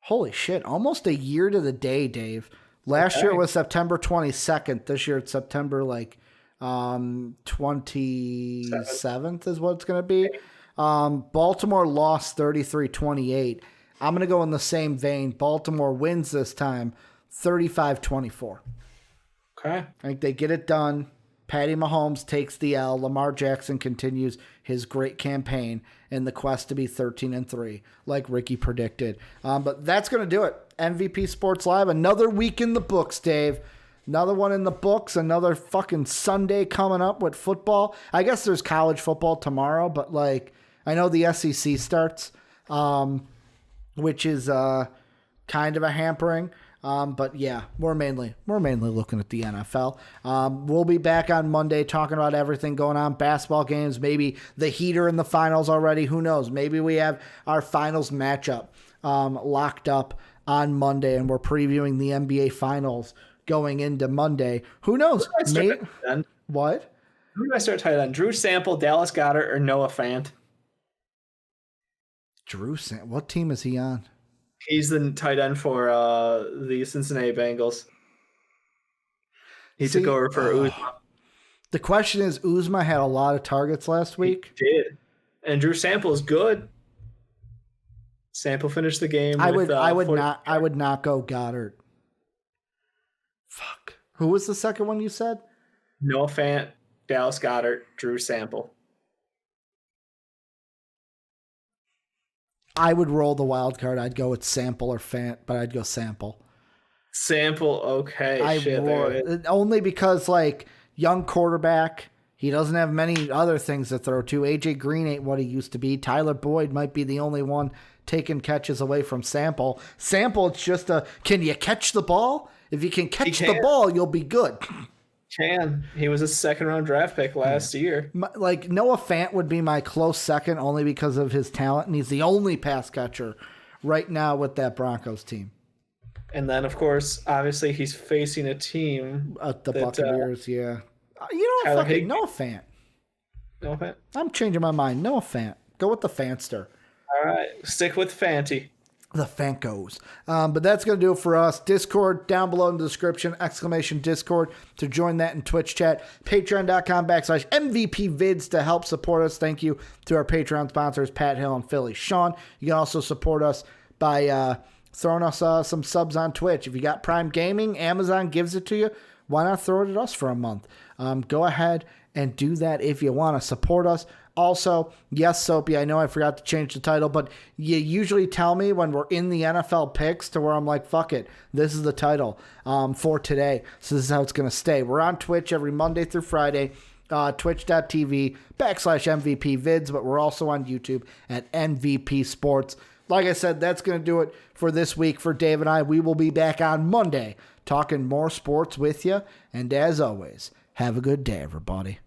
Holy shit, almost a year to the day, Dave. Last year it was September 22nd. This year it's September 27th is what it's going to be. Baltimore lost 33-28. I'm going to go in the same vein. Baltimore wins this time 35-24. Okay. I think they get it done. Patty Mahomes takes the L. Lamar Jackson continues his great campaign in the quest to be 13-3, like Ricky predicted. But that's going to do it. MVP Sports Live, another week in the books, Dave. Another one in the books. Another fucking Sunday coming up with football. I guess there's college football tomorrow, but I know the SEC starts, which is kind of a hampering. But yeah, we're mainly looking at the NFL. We'll be back on Monday talking about everything going on, basketball games, maybe the Heater in the finals already. Who knows? Maybe we have our finals matchup locked up on Monday, and we're previewing the NBA finals going into Monday. Who knows? What? Who do I start tight end? Drew Sample, Dallas Goedert, or Noah Fant? Drew Sample. What team is he on? He's the tight end for the Cincinnati Bengals. He took over for Uzma. The question is, Uzma had a lot of targets last week. He did. And Drew Sample is good. Sample finished the game. I would not go Goddard. Fuck. Who was the second one you said? Noah Fant, Dallas Goedert, Drew Sample. I would roll the wild card. I'd go with Sample or Fant, but I'd go Sample. Sample, okay. Only because, young quarterback, he doesn't have many other things to throw to. AJ Green ain't what he used to be. Tyler Boyd might be the only one taking catches away from Sample. Sample, it's just can you catch the ball? If you can catch the ball, you'll be good. He was a second-round draft pick last year. Like Noah Fant would be my close second only because of his talent, and he's the only pass catcher right now with that Broncos team. And then, of course, obviously, he's facing a team The Buccaneers, yeah. You know what? Fucking Noah Fant. Noah Fant? I'm changing my mind. Noah Fant. Go with the Fantster. All right. Stick with Fanty. The Fancos. But that's going to do it for us. Discord down below in the description, !Discord to join that in Twitch chat. Patreon.com/MVPvids to help support us. Thank you to our Patreon sponsors, Pat Hill and Philly Sean. You can also support us by throwing us some subs on Twitch. If you got Prime Gaming, Amazon gives it to you. Why not throw it at us for a month? Go ahead and do that if you want to support us. Also, yes, Soapy, I know I forgot to change the title, but you usually tell me when we're in the NFL picks to where I'm like, fuck it, this is the title for today. So this is how it's going to stay. We're on Twitch every Monday through Friday, twitch.tv/MVPvids, but we're also on YouTube at MVP Sports. Like I said, that's going to do it for this week for Dave and I. We will be back on Monday talking more sports with you. And as always, have a good day, everybody.